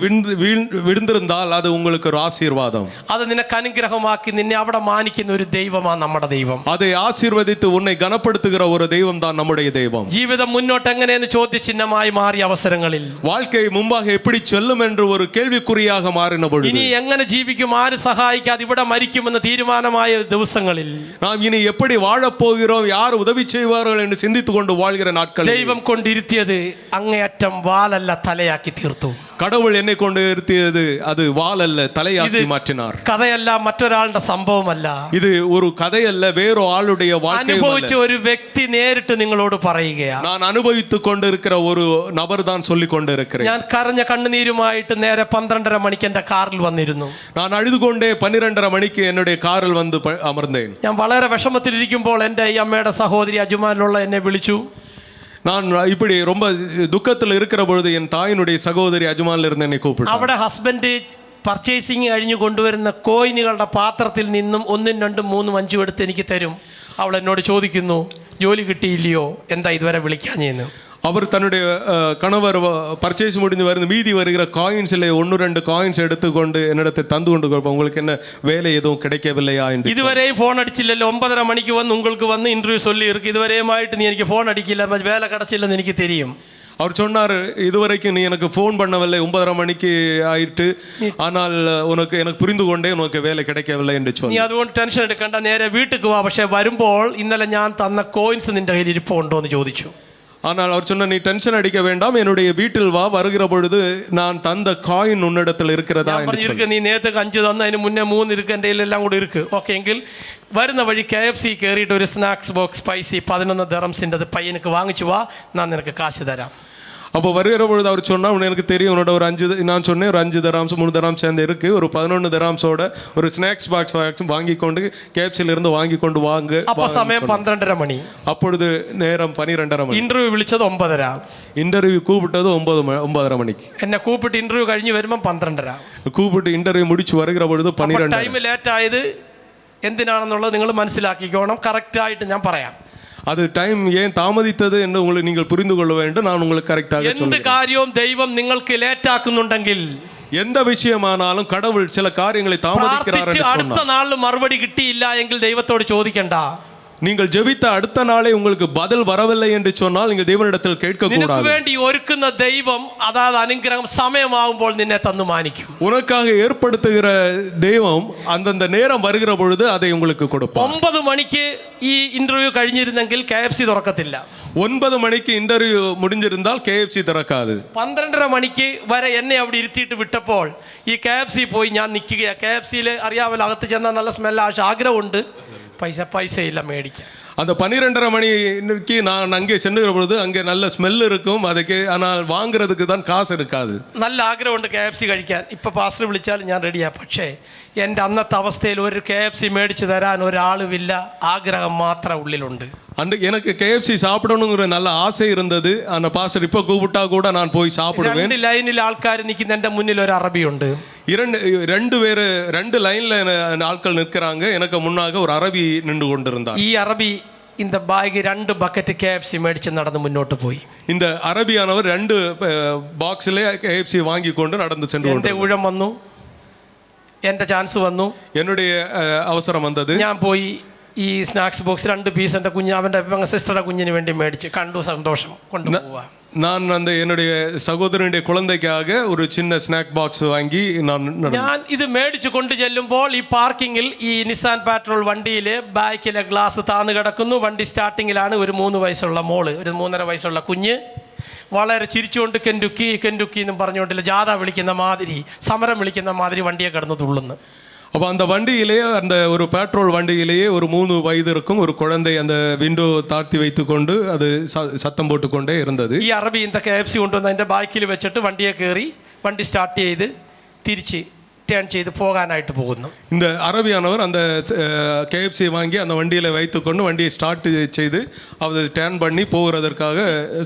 விழுந்திருந்தால் அது உங்களுக்கு ஒரு ஆசீர்வாதம். അത് നിനക്ക് അനുഗ്രഹമാക്കി നിന്നെ അവിടെ മാനിക്കുന്ന ഒരു ദൈവമാണ് നമ്മുടെ ദൈവം. அதை ஆசீர்வதித்து உன்னை கனப்படுத்துகிற ஒரு தெய்வம் தான் நம்முடைய தெய்வம். ജീവിതം മുന്നോട്ട് എങ്ങനെയെന്ന് ചോദ്യചിഹ്നമായി മാറിയ അവസരങ്ങളിൽ, வாழ்க்கை முன்பாக எப்படி செல்லும் என்று ஒரு கேள்விக்குறியாக மாறின பொழுது, ഇനി എങ്ങനെ ജീവിക്കും, ആര് സഹായിക്കും, ഇവിടെ മരിക്കുമെന്ന് തീരുമാനമായ ദിവസങ്ങളിൽ, நாம் இனி எப்படி வாழப் போகிறோம், யார் உதவி செய்வார்கள் என்று சிந்தித்துக் கொண்டு வாழ்கிற நாட்கள், ദൈവം കൊണ്ടിരുത്തിയത് അങ്ങേയറ്റം വാലല്ല തലയാക്കി തീർത്തു. கடவுள் என்னை கொண்டு இருத்தியது அது வால் அல்ல தலையாக்கி மாற்றினார். കഥയല്ല, മറ്റൊരാളുടെ സംഭവമല്ല, இது ஒரு கதை அல்ல, வேற ஆளுடைய வாழ்க்கை. അനുഭവിച്ച ഒരു വ്യക്തി നേരിട്ട് നിങ്ങളോട് പറയുകയാണ്. நான் அனுபவித்துக் கொண்டிருக்கிற ஒரு நபர் தான் சொல்லிக் கொண்டிருக்கிறேன். ഞാൻ കരഞ്ഞ കണ്ണുനീരുമായിട്ട് നേരെ 12:30 മണിക്ക് എൻ്റെ കാറിൽ വന്നിരുന്നു. நான் அழுது கொண்டே 12:30 மணிக்கு என்னுடைய காரில் வந்து அமர்ந்தேன். ഞാൻ വളരെ വിഷമത്തിലിരിക്കുമ്പോൾ എൻ്റെ ഈ അമ്മയുടെ സഹോദരി അജുമാനുള്ള എന്നെ വിളിച്ചു. நான் இப்படி ரொம்ப துக்கத்தில் இருக்கிற பொழுது என் தாயினுடைய சகோதரி அஜ்மான்ல இருந்து என்னை கூப்பிட்டார். അവിടെ ഹസ്ബൻഡ് പർച്ചേസിങ് കഴിഞ്ഞു കൊണ്ടുവരുന്ന കോയിനുകളുടെ പാത്രത്തിൽ നിന്നും 1, 2, 3, 5 എടുത്ത് എനിക്ക് തരും. അവൾ എന്നോട് ചോദിക്കുന്നു, ജോലി കിട്ടിയില്ലയോ, എന്താ ഇതുവരെ വിളിക്കാഞ്ഞെന്ന്. அவர் தன்னுடைய கணவர் பர்ச்சேஸ் முடிஞ்சு வருது மீதி வருகிற காயின்ஸில் 1-2 காயின்ஸ் எடுத்துக்கொண்டு என்னிடத்தை தந்து கொண்டு கொடுப்போம், உங்களுக்கு என்ன வேலை எதுவும் கிடைக்கவில்லையா என்று. இதுவரையும் ஃபோன் அடிச்சிല്ലല്ലോ, 9:30 மணிக்கு வந்து உங்களுக்கு வந்து இன்டர்வியூ சொல்லி இருக்கு, இதுவரையுமாയിട്ട് நீ எனக்கு ஃபோன் அடிக்கல, வேலை கிடைச்சிല്ലെന്ന് എനിക്ക് தெரியும். அவர் சொன்னார், இதுவரைக்கும் நீ எனக்கு ஃபோன் பண்ணவில்லை, 9:30 மணிக்கு ஆயிட்டு, ஆனால் எனக்கு புரிந்து கொண்டே உனக்கு வேலை கிடைக்கவில்லை என்று சொன்னார். നീ അതുകൊണ്ട് ടെൻഷൻ എടുക്കണ്ട, നേരെ വീട്ടിലേക്ക് വാ, പക്ഷേ വരുമ്പോൾ ഇന്നലെ ഞാൻ തന്ന കോയിൻസ് നിന്റെ കയ്യിൽ ഇരിപ്പുണ്ടോ എന്ന് ചോദിച്ചു. ஆனால் அவர் சொன்ன, நீ டென்ஷன் அடிக்க வேண்டாம், என்னுடைய வீட்டில் வா, வருகிற பொழுது நான் தந்த காயின் உன்னிடத்தில் இருக்கிறதா என்று പറഞ്ഞു. നീ നേരത്തെ 5 തന്നു, അതിന് മുന്നേ 3 ഇருக்கு, എൻ്റെ എല്ലാം കൂടി ഇருக்கு. ഓക്കെ, എങ്കിൽ വരുന്ന വഴി KFC കയറിയിട്ട് ഒരു സ്നാക്സ് ബോക്സ് സ്പൈസി 11 ദിർഹംസിൻ്റെ പയ്യനക്ക് വാങ്ങിച്ചു വാ, ഞാൻ നിനക്ക് കാശ് തരാം. அப்போ வருகிற பொழுது அவர் சொன்னா, எனக்கு தெரியும் உன்னோட ஒரு 5, நான் சொன்னேன் ஒரு 5 தராம்ஸ் 3 தராம்ஸ் சேர்ந்து இருக்கு, ஒரு 11 தராம்ஸோட ஒரு ஸ்நாக்ஸ் பாக்ஸ் வாங்கி கொண்டு கேப்சில இருந்து வாங்கி கொண்டு வாங்க. அப்ப சமயம் 12:30 மணி. அப்பொழுது நேரம் 12:30 மணி. ഇന്റർവ്യൂ വിളിച്ചത് 9:30. ഇന്റർവ്യൂ கூப்பிட்டது 9:30 மணிக்கு. എന്നെ കൂപ്പിട്ട് ഇന്റർവ്യൂ കഴിഞ്ഞ് വരുമ്പോൾ 12:30. கூப்பிட்டு ഇന്റർവ്യൂ முடிச்சு வருகிற பொழுது 12. ടൈം ലേറ്റ് ആയത് എന്തിനാണെന്നുള്ളത് നിങ്ങൾ മനസ്സിലാക്കിക്കോണം. കറക്റ്റ് ആയിട്ട് ഞാൻ പറയാം. அது டைம் ஏன் தாமதித்தது என்று உங்களுக்கு நீங்கள் புரிந்து கொள்ள வேண்டும். நான் உங்களுக்கு கரெக்டாக എന്ത് കാര്യവും ദൈവം നിങ്ങൾക്ക് ലേറ്റ് ആക്കുന്നുണ്ടെങ്കിൽ, எந்த விஷயமானாலும் கடவுள் சில காரியங்களை தாமதிக்கிறார் என்று അടുത്ത சொன்னார். നാളിൽ മറുപടി കിട്ടിയില്ല എങ്കിൽ ദൈവത്തോട് ചോദിക്കണ്ട. நீங்கள் ஜெபித்த அடுத்த நாளே உங்களுக்கு பதில் வரவில்லை என்று சொன்னால் நீங்கள் தேவனிடத்தில் கேட்க നിനക്ക് கூடாது. വേണ്ടി ഒരുക്കുന്ന ദൈവം അതായത് അനുഗ്രഹം സമയമാകുമ്പോൾ നിന്നെ തന്നു മാനിക്കും. உனக்காக ஏற்படுத்துகிற தெய்வம் அந்தந்த நேரம் வருகிற பொழுது அதை உங்களுக்கு கொடுப்பார். 9 മണിക്ക് ഈ ഇന്റർവ്യൂ കഴിഞ്ഞിരുന്നെങ്കിൽ KFC തുറക്കത്തില്ല. 9 മണിക്ക് ഇന്റർവ്യൂ முடிஞ்சிருந்தால் KFC திறக்காது. 12:30 മണിക്ക് വരെ എന്നെ അവിടെ ഇരുത്തിയിട്ട് വിട്ടപ്പോൾ ഈ KFC പോയി ഞാൻ നിൽക്കുകയാണ്. KFCയിൽ അറിയാമല്ലോ, അകത്ത് ചെന്നാൽ നല്ല സ്മെല്ല്, ആഗ്രഹമുണ്ട്, പൈസ ഇല്ല മേടിക്കാൻ. அந்த 12:30 மணிக்கு நான் அங்கே சென்றுகிற பொழுது அங்கே நல்ல ஸ்மெல் இருக்கும் அதுக்கு, ஆனால் வாங்குறதுக்கு தான் காசு இருக்காது. നല്ല ആഗ്രഹമുണ്ട് KFC കഴിക്കാൻ. ഇപ്പം പാസ്റ്റർ വിളിച്ചാൽ ഞാൻ റെഡിയാ. പക്ഷേ എൻ്റെ അന്നത്തെ അവസ്ഥയിൽ ഒരു KFC മേടിച്ചു തരാൻ ഒരാളുമില്ല. ആഗ്രഹം മാത്രം ഉള്ളിലുണ്ട്. அன்று எனக்கு KFC சாப்பிடணுங்கிற நல்ல ஆசை இருந்தது. அந்த பாஸ்டர் இப்போ கூப்பிட்டா கூட நான் போய் சாப்பிடுவேன். 2 ലൈനിൽ ആൾക്കാർ നിൽക്കുന്ന എൻ്റെ മുന്നിൽ ഒരു അറബിയുണ്ട്. ரெண்டு லைன்ல ஆட்கள் நிற்கிறாங்க. எனக்கு முன்னாக ஒரு அரபி நின்று கொண்டிருந்தார். ഈ അറബി இந்த ബാഗ് 2 ബക്കറ്റ് KFC മേടിച്ച് നടന്ന് മുന്നോട്ട് പോയി. இந்த அரபியானவர் 2 பாக்ஸிலே KFC வாங்கி கொண்டு நடந்து சென்று എൻ്റെ ഊഴം വന്നു, എൻ്റെ ചാൻസ് വന്നു, என்னுடைய அவசரம் வந்தது. ഞാൻ പോയി ഈ സ്നാക്സ് ബോക്സ് 2 പീസ് എൻ്റെ കുഞ്ഞ് അവൻ്റെ സിസ്റ്ററുടെ കുഞ്ഞിന് വേണ്ടി മേടിച്ച് കണ്ടു, സന്തോഷം, കൊണ്ടുപോവാ. நான் அந்த என்னுடைய சகோதரனுடைய குழந்தைக்காக ஒரு சின்ன ஸ்நாக் பாக்ஸ் வாங்கி நான் ഇത് മേടിച്ചു കൊണ്ടു ചെല്ലുമ്പോൾ ഈ പാർക്കിങ്ങിൽ ഈ നിസാൻ പെട്രോൾ വണ്ടിയിൽ ബാക്കിലെ ഗ്ലാസ് താന്ന് കിടക്കുന്നു. വണ്ടി സ്റ്റാർട്ടിങ്ങിലാണ്. ഒരു 3 വയസ്സുള്ള മോള്, ഒരു 3.5 വയസ്സുള്ള കുഞ്ഞ് വളരെ ചിരിച്ചുകൊണ്ട് കെൻഡുക്കി കെൻഡുക്കി എന്നും പറഞ്ഞുകൊണ്ടില്ല, ജാഥ വിളിക്കുന്ന മാതിരി, സമരം വിളിക്കുന്ന മാതിരി വണ്ടിയെ കിടന്ന് തുള്ളുന്നു. அப்போ அந்த வண்டியிலேயே, அந்த ஒரு பெட்ரோல் வண்டியிலேயே ஒரு 3 வயது இருக்கும் ஒரு குழந்தை அந்த விண்டோ தாழ்த்தி வைத்து கொண்டு அது சத்தம் போட்டுக்கொண்டே இருந்தது. ഈ അറബി இந்த KFC കൊണ്ടുവന്ന് അതിൻ്റെ ബാക്കിൽ വെച്ചിട്ട് വണ്ടിയെ കയറി വണ്ടി സ്റ്റാർട്ട് ചെയ്ത് തിരിച്ച് ടേൺ ചെയ്ത് പോകാനായിട്ട് പോകുന്നു. இந்த அரபியானவர் அந்த KFC வாங்கி அந்த வண்டியில் வைத்துக்கொண்டு வண்டியை ஸ்டார்ட் செய்து அது டேர்ன் பண்ணி போகிறதற்காக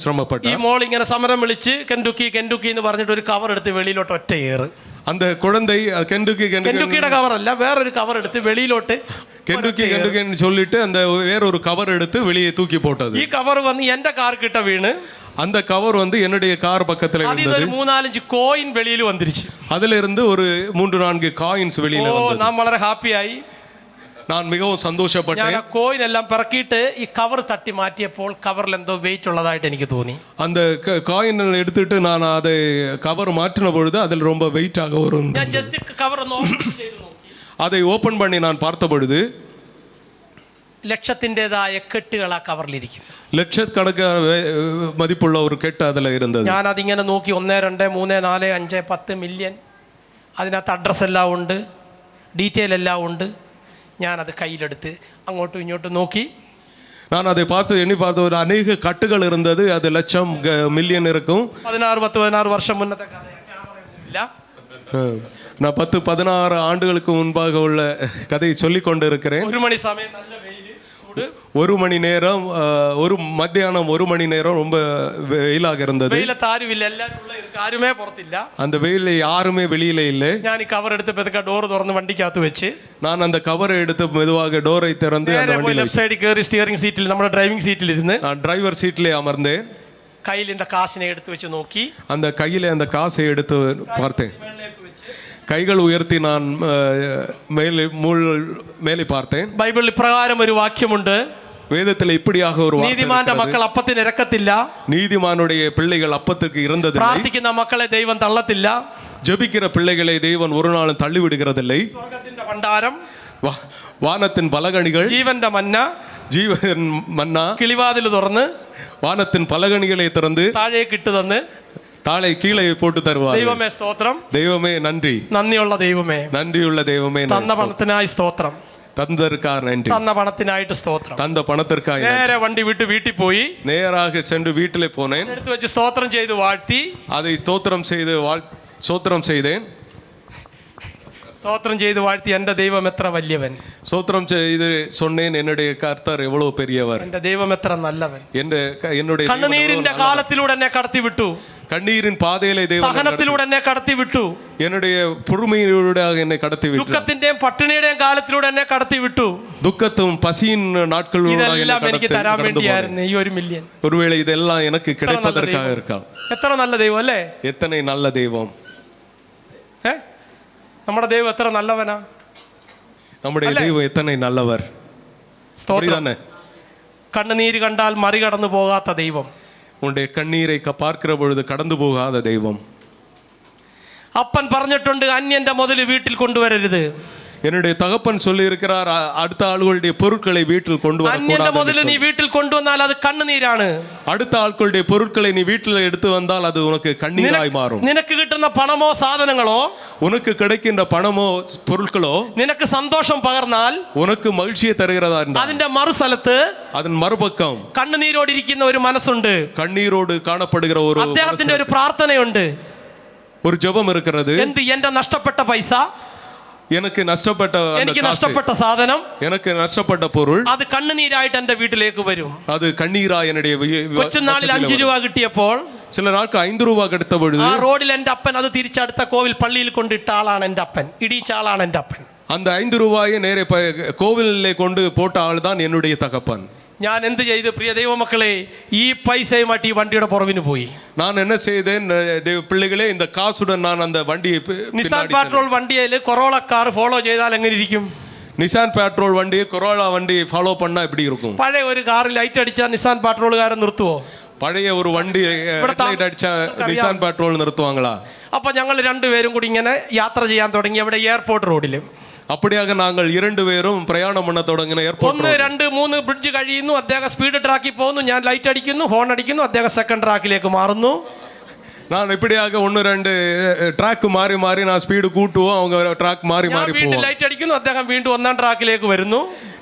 சிரமப்பட்டார். ഈ മോൾ ഇങ്ങനെ സമരം വിളിച്ച് കെൻഡുക്കി കെൻഡുക്കി എന്ന് പറഞ്ഞിട്ട് ഒരു കവർ എടുത്ത് വെളിയിലോട്ട് ഒറ്റ ഏറ്. அந்த குழந்தை കെൻഡുക്കിയുടെ കവർ അല്ല, വേറൊരു കവർ എടുത്ത് വെളിയിലോട്ട് கெண்டுக்கின்னு சொல்லிட்டு அந்த வேறொரு கவர் எடுத்து வெளியே தூக்கி போட்டது. ഈ കവർ വന്ന് എൻ്റെ കാർ കിട്ട വീണ്. அந்த கவர் வந்து என்னுடைய கார் பக்கத்துல இருந்தது. 3-4 കോയിൻ വെളിയിൽ വന്നിരിച്ചു. அதில இருந்து ஒரு 3-4 காயின்ஸ் வெளியில வந்தது. நான் വളരെ ഹാപ്പിയായി. நான் மிகவும் சந்தோஷப்பட்டேன். ഞാൻ കോയിൻ എല്ലാം പെറക്കിയിട്ട് ഈ കവർ തട്ടി മാറ്റിയപ്പോൾ കവറിൽ എന്തോ വെയിറ്റ് ഉള്ളതായിട്ട് എനിക്ക് തോന്നി. அந்த காயின் எடுத்துட்டு நான் அதை கவர் மாற்றின பொழுது அதில் ரொம்ப வெயிட்டாக வரும். ഞാൻ ജസ്റ്റ് കവർ ഒന്ന് ഓപ്പൺ ചെയ്തു നോക്കി. அதை ஓபன் பண்ணி நான் பார்த்த பொழுது ലക്ഷത്തിൻ്റെതായ കെട്ടുകൾ ആ കവറിലിരിക്കും. லட்சக்கணக்கான மதிப்புள்ள ஒரு கெட்டு அதில் இருந்தது. ഞാൻ അതിങ്ങനെ നോക്കി 1, 2, 3, 4, 5, 10 മില്യൺ. അതിനകത്ത് അഡ്രസ്സ് എല്ലാം ഉണ്ട്, ഡീറ്റെയിൽ എല്ലാം ഉണ്ട്. ഞാനത് കയ്യിലെടുത്ത് അങ്ങോട്ടും ഇങ്ങോട്ടും നോക്കി. நான் அதை பார்த்து எண்ணி பார்த்த ஒரு அநேக கட்டுகள் இருந்தது. அது லட்சம் மில்லியன் இருக்கும். 16 വർഷം മുന്നത്തെ കഥയൊന്നുമില്ല. நான் 10-16 ஆண்டுகளுக்கு முன்பாக உள்ள கதையை சொல்லி கொண்டு இருக்கிறேன். 1 മണി സമയം നല്ല വെയിൽ, ചൂട്. 1 மணி நேரம், ஒரு மத்தியானம் 1 மணி நேரம் ரொம்ப வெயிலாக இருந்தது. വെയിലത്ത് ആരുമില്ല, എല്ലാവരും ഉള്ള ഇருக்கு, ആരുമേ പുറത്തില്ല. அந்த வெயில யாருமே வெளியில இல்லை. ഞാൻ ഈ കവർ എടുത്ത് പെതുക്കെ ഡോർ തുറന്ന് വണ്ടിക്കകത്ത് വെച്ച് நான் அந்த കവർ എടുത്ത് மெதுவாக டோரை திறந்து அந்த வண்டியில ലെഫ്റ്റ് സൈഡിൽ കയറി സ്റ്റിയറിംഗ് സീറ്റിൽ, നമ്മുടെ ഡ്രൈവിംഗ് സീറ്റിൽ ഇരുന്ന് நான் டிரைவர் சீட்ல அமர்ந்தேன். കയ്യിൽ இந்த കാശിനെ എടുത്ത് വെച്ച് നോക്കി. அந்த கையில அந்த காசை எடுத்து பார்த்தேன். கைகள் உயர்த்தி நான் மேலே பார்த்தேன். ബൈബിളിൽ ഇപ്രകാരം ഒരു വാക്യമുണ്ട്. வேதத்தில் இப்படியாக ஒரு வார்த்தை നീതിമാന്റെ இருக்கிறது. മക്കൾ അപ്പത്തിന് ഇരക്കത്തില്ല. நீதிமானுடைய பிள்ளைகள் அப்பத்துக்கு இறந்ததில்லை. പ്രാർത്ഥിക്കുന്ന മക്കളെ ദൈവം തള്ളത്തില്ല. ஜெபிக்கிற பிள்ளைகளை தேவன் ஒரு நாளும் தள்ளி விடுகிறதில்லை. സ്വർഗ്ഗത്തിന്റെ ഭണ്ഡാരം, வானத்தின் பலகணிகள், ജീവന്റെ മന്ന, ஜீவன் மன்னா, കിളിവാതിൽ തുറന്ന് வானத்தின் பலகணிகளை திறந்து താഴേക്ക് ഇട്ട് തന്ന് தாளை கீழே போட்டு தருவார். ദൈവമേ സ്തോത്രം, தெய்வமே நன்றி, നന്ദിയുള്ള ദൈവമേ, நன்றியுள்ள தெய்வமே, തന്ന പണത്തിനായി സ്തോത്രം. தந்ததற்காக நன்றி. തന്ന പണത്തിനായിട്ട് സ്തോത്രം. தந்த பணத்திற்காக നേരെ വണ്ടി വിട്ട് വീട്ടിൽ പോയി. நேராக சென்று வீட்டிலே போனேன். എടുത്തു വെച്ച് സ്തോത്രം ചെയ്ത് വാഴ്ത്തി. அதை ஸ்தோத்திரம் செய்தேன். സ്തോത്രം ചെയ്ത് വാഴ്ത്തി. എൻ്റെ ദൈവം എത്ര വലിയവൻ. ஸ்தோத்திரம் செய்து சொன்னேன், என்னுடைய கர்த்தர் எவ்வளவு பெரியவர், എൻ്റെ ദൈവം എത്ര നല്ലവൻ. என்னுடைய കണ്ണുനീരിന്റെ കാലത്തിലൂടെ എന്നെ കടത്തി വിട്ടു. கண்ணீரின் பாதையிலே தேவன் സഹനത്തിലൂടെ എന്നെ കടത്തി വിട്ടു. என்னுடைய பொறுமையோடு என்னை கடத்தி விட்டார். ദുഃഖത്തിന്റെയും പട്ടിണിയുടെയും കാലത്തിലൂടെ എന്നെ കടത്തി വിട്ടു. துக்கத்தும் பசியின் நாட்களோடு ഇതെല്ലാം എനിക്ക് തരാൻ വേണ്ടിയായിരുന്നു ഈ 1 മില്യൺ. ஒருவேளை இதெல்லாம் எனக்கு கிடைப்பதற்காக இருக்கலாம். എത്ര നല്ല ദൈവം അല്ലേ. எத்தனை நல்ல தெய்வம். നമ്മുടെ ദൈവം എത്ര നല്ലവനാ. நம்முடைய தெய்வம் எத்தனை நல்லவர். സ്തോത്രം. കണ്ണുനീര് കണ്ടാൽ മറികടന്നു പോകാത്ത ദൈവം. உன்னுடைய கண்ணீரை பார்க்கிற பொழுது கடந்து போகாத தெய்வம். അപ്പൻ പറഞ്ഞിട്ടുണ്ട് അന്യന്റെ മുതൽ വീട്ടിൽ കൊണ്ടുവരരുത്. என்னுடைய தகப்பன் சொல்லி இருக்கிறார், அடுத்த ஆளுகளுடைய பொருட்களை வீட்டில் கொண்டு வர അന്യന്റെ മുതൽ നീ വീട്ടിൽ കൊണ്ടുവന്നാൽ അത് കണ്ണുനീരാണ്. அடுத்த ஆட்களுடைய பொருட்களை நீ வீட்டில் எடுத்து வந்தால் அது உனக்கு கண்ணீராய் மாறும். നിനക്ക് കിട്ടുന്ന പണമോ സാധനങ്ങളോ, உனக்கு கிடைக்கின்ற பணமோ பொருட்களோ നിനക്ക് സന്തോഷം പകർന്നാൽ, உனக்கு மகிழ்ச்சியை தருகிறதா இருந்தால், അതിന്റെ മറുസ്ഥലത്ത് அதன் മറുപക്കം കണ്ണുനീരോടിരിക്കുന്ന ഒരു മനസ്സുണ്ട്. கண்ணீரோடு காணப்படுகிற ஒரு അദ്ദേഹത്തിന്റെ ഒരു പ്രാർത്ഥനയുണ്ട്. ஒரு ஜெபம் இருக்கிறது. എന്ത് എന്റെ നഷ്ടപ്പെട്ട പൈസ, எனக்கு നഷ്ടപ്പെട്ട എനിക്ക് നഷ്ടപ്പെട്ട സാധനം, எனக்கு നഷ്ടപ്പെട്ട പൊരുൾ, അത് കണ്ണുനീരായിട്ട് എന്റെ വീട്ടിലേക്ക് വരും. அது കണ്ണീരായി என்னுடைய കൊച്ചുനാളിൽ 5 രൂപ കിട്ടിയപ്പോൾ, சில நாட்கள் 5 രൂപ கிடைத்த பொழுது, ആ റോഡിൽ എന്റെ അപ്പൻ അത് തിരിച്ചടുത്ത കോവിൽ പള്ളിയിൽ കൊണ്ടിട്ട ആളാണ് എന്റെ അപ്പൻ. ഇടിച്ച ആളാണ് എന്റെ അപ്പൻ. அந்த 5 ரூபாயை நேரே கோவிலிலே கொண்டு போட்ட ஆள் தான் என்னுடைய தகப்பன். ഞാൻ എന്ത് ചെയ്ത് പ്രിയ ദൈവമക്കളെ, ഈ പൈസയുമായിട്ട് ഈ വണ്ടിയുടെ പുറകിന് പോയി. நான் என்ன செய்தேன் பிள்ளைகளே, இந்த காசுடன் நான் அந்த வண்டியை നിസാൻ പെട്രോൾ വണ്ടിയിൽ കൊറോള കാർ ഫോളോ ചെയ്താൽ എങ്ങനെ ഇരിക്കും? நிசான் பெட்ரோல் வண்டி கொரோலா வண்டி ஃபாலோ பண்ணா எப்படி இருக்கும்? പഴയ ഒരു കാറിൽ ലൈറ്റ് അടിച്ചാൽ നിസാൻ പെട്രോളുകാരൻ നിർത്തുവോ? പഴയ ഒരു വണ്ടി ലൈറ്റ് അടിച്ചാൽ നിസാൻ പെട്രോൾ നിർത്തുവാங்களா? അപ്പൊ ഞങ്ങൾ രണ്ടുപേരും കൂടി ഇങ്ങനെ യാത്ര ചെയ്യാൻ തുടങ്ങി. അവിടെ എയർപോർട്ട് റോഡിലും. அப்படியாக நாங்கள் 2 பேரும் பிரயாணம் பண்ண தொடங்கின. എയർപോർട്ട് 1, 2, 3 ബ്രിഡ്ജ് കഴിയുന്നു. അദ്ദേഹം സ്പീഡ് ട്രാക്കിൽ പോകുന്നു. ഞാൻ ലൈറ്റ് അടിക്കുന്നു, ഹോൺ അടിക്കുന്നു. അദ്ദേഹം സെക്കൻഡ് ട്രാക്കിലേക്ക് മാറുന്നു. நான் இப்படியாக 1, 2 ட்ராக் மாறி மாறி நான் ஸ்பீடு கூட்டுவோம், அவங்க ட்ராக் மாறி மாறி போவோம். ലൈറ്റ് അടിക്കുന്നു, അദ്ദേഹം വീണ്ടും 1ാം ട്രാക്കിലേക്ക് വരുന്നു.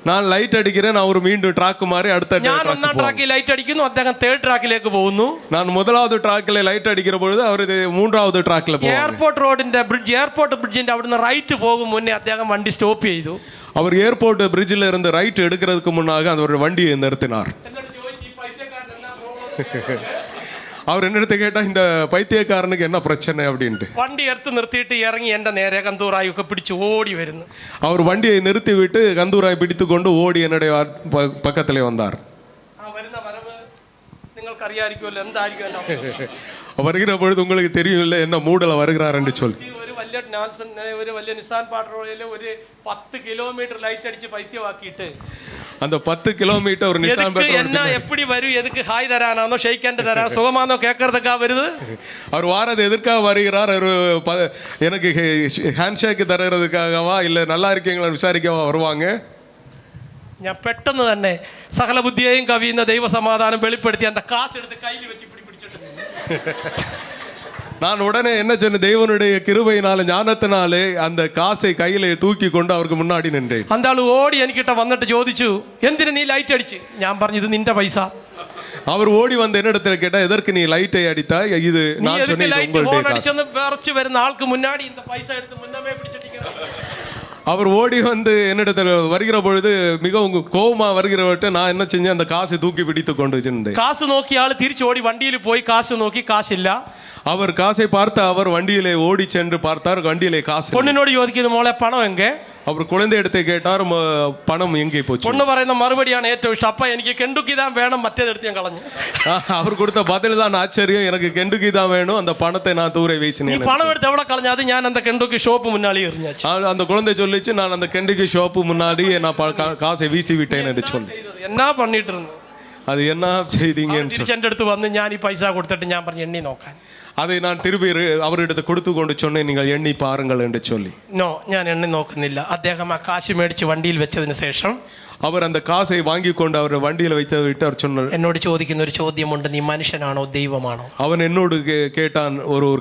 நான் லைட் அடிக்கிறேன், அவர் மீண்டும் ட்ராக் மாறி அடுத்த ഞാൻ 1ാം ട്രാക്കിൽ ലൈറ്റ് അടിക്കുന്നു, അദ്ദേഹം 3rd ട്രാക്കിലേക്ക് പോകുന്നു. நான் 1வது ട്രാക്കിലെ ലൈറ്റ് അടിக்கிற பொழுது அவர் 3வது ട്രാക്കിൽ പോകും. എയർപോർട്ട് റോഡിന്റെ ബ്രിഡ്ജ്, എയർപോർട്ട് ബ്രിഡ്ജിന്റെ അവിടുന്ന് റൈറ്റ് പോകും മുന്നേ അദ്ദേഹം വണ്ടി സ്റ്റോപ്പ് ചെയ്തു. அவர் ஏர்போர்ட் பிரிட்ஜில் இருந்து ரைட் எடுக்கிறதுக்கு முன்னாக அவருடைய வண்டியை நிறுத்தினார். அவர் என்னிடத்தை கேட்டா, இந்த பைத்தியக்காரனுக்கு என்ன பிரச்சனை அப்படின்ட்டு. വണ്ടി എടുത്ത് നിർത്തിയിട്ട് ഇറങ്ങി എന്റെ നേരെ കന്തൂറായി ഒക്കെ പിടിച്ച് ഓടി വരുന്നു. அவர் வண்டியை நிறுத்தி விட்டு கந்தூராய் பிடித்து கொண்டு ஓடி என்னுடைய பக்கத்திலே வந்தார். വരുന്ന വരവ് നിങ്ങൾക്കറിയായിരിക്കുമല്ലോ എന്തായിരിക്കും. வருகிற பொழுது உங்களுக்கு தெரியும் இல்லை என்ன மூடல வருகிறார் என்று சொல்லி. ഒരു വലിയ നിസാൻ പെട്രോളിൽ ഒരു 10 കിലോമീറ്റർ ലൈറ്റ് അടിച്ച് പൈത്യമാക്കിയിട്ട് அந்த 10 கிலோமீட்டர் ஒரு நிசான் பெட்ரோல் என்ன எப்படி வரும், எதுக்கு ஹாய் தரானோ ஷேக் ஹேண்ட் தரானோ சுகமானோ கேட்கறதுக்கா வருது. அவர் வாரது எதற்காக வருகிறார்? எனக்கு ஹேண்ட் ஷேக் தருகிறதுக்காகவா இல்லை நல்லா இருக்கீங்களா விசாரிக்கவா வருவாங்க? ഞാൻ പെട്ടെന്ന് തന്നെ സകല ബുദ്ധിയെയും കവിയുന്ന ദൈവസമാധാനം വെളിപ്പെടുത്തി அந்த കാശ് എടുത്ത് കയ്യിൽ വെച്ച് പിടിച്ചിട്ട് நான் உடனே என்ன சொன்ன, தேவனுடைய கிருபையினால ஞானத்தினாலே அந்த காசை கையில தூக்கி கொண்டு அவருக்கு முன்னாடி நின்றேன். அந்த ആള് ഓടി എനിക്കിட்ட വന്നിട്ട് ചോദിച്ചു, എന്തിനു നീ ലൈറ്റ് അടിച്ച്? ഞാൻ പറഞ്ഞു, ഇത് നിന്റെ പൈസ. அவர் ஓடி வந்து என்னிடத்துல கேட்டா, எதற்கு நீ லைட்டை அடித்தா? இது நான் சொன்னேன் உங்களுடைய காசு. വിറച്ചു വരുന്ന ആൾക്ക് മുന്നാടി இந்த പൈസ എടുത്ത് മുന്നമേ പിടിച്ചിട്ടിരിക്കുന്നു. அவர் ஓடி வந்து என்னிடத்துல வருகிற பொழுது மிகவும் கோபமா வருகிறவர்கிட்ட நான் என்ன செஞ்சேன், அந்த காசை தூக்கி பிடித்து கொண்டு வச்சிருந்தேன். കാശ് നോക്കി ആള് തിരിച്ചോടി വണ്ടിയിൽ പോയി കാശ് നോക്കി, കാശില്ല. அவர் காசை பார்த்து அவர் வண்டியிலே ஓடி சென்று பார்த்தார், வண்டியிலே காசு. பொண்ணினோடு யோசிக்கிறது, മോളെ പണം എங்கே? அவர் குழந்தை எடுத்து கேட்டார், பணம் எங்கே போச்சு? பொண்ணு പറയുന്ന മറുപടിയാണ് ഏറ്റവും ഇഷ്ടം, അപ്പ എനിക്ക് കെണ്ടുക്കി தான் வேணும், മറ്റേതെടുത്ത് ഞാൻ കളഞ്ഞു. அவர் கொடுத்த பதில் தான் ஆச்சரியம், எனக்கு கெண்டுக்கி தான் வேணும், அந்த பணத்தை நான் தூர வீசினேன். நீ பணம் எடுத்து எவ்வளவு കളഞ്ഞ? அது ഞാൻ அந்த கெண்டுக்கி ஷாப் முன்னாடி எறிஞ்சாச்சு. அந்த குழந்தை சொல்லிச்சு, நான் அந்த கெண்டுக்கி ஷாப் முன்னாடி நான் காசை வீசி விட்டேன் என்று சொல்லி. என்ன பண்ணிட்டு இருந்தேன்? அது என்ன செய்தீங்கன்னு തിരിച്ചെന്റെ അടുത്ത് വന്ന് ഞാൻ ഈ പൈസ കൊടുത്തിട്ട് ഞാൻ പറഞ്ഞു എണ്ണി നോക്കാൻ. அதை நான் திருப்பி அவரிடத்தை கொடுத்து கொண்டு சொன்னேன், நீங்கள் எண்ணி பாருங்கள் என்று சொல்லி. നോ, ഞാൻ എണ്ണി നോക്കുന്നില്ല. അദ്ദേഹം ആ കാശ് മേടിച്ച് വണ്ടിയിൽ വെച്ചതിന് ശേഷം அவர் அந்த காசை வாங்கி கொண்டு அவர் வண்டியில் வைத்து விட்டு அவர் சொன்னார். എന്നോട് ചോദിക്കുന്ന ഒരു ചോദ്യമുണ്ട്, നീ മനുഷ്യനാണോ ദൈവമാണോ? அவன் என்னோடு கேட்டான்,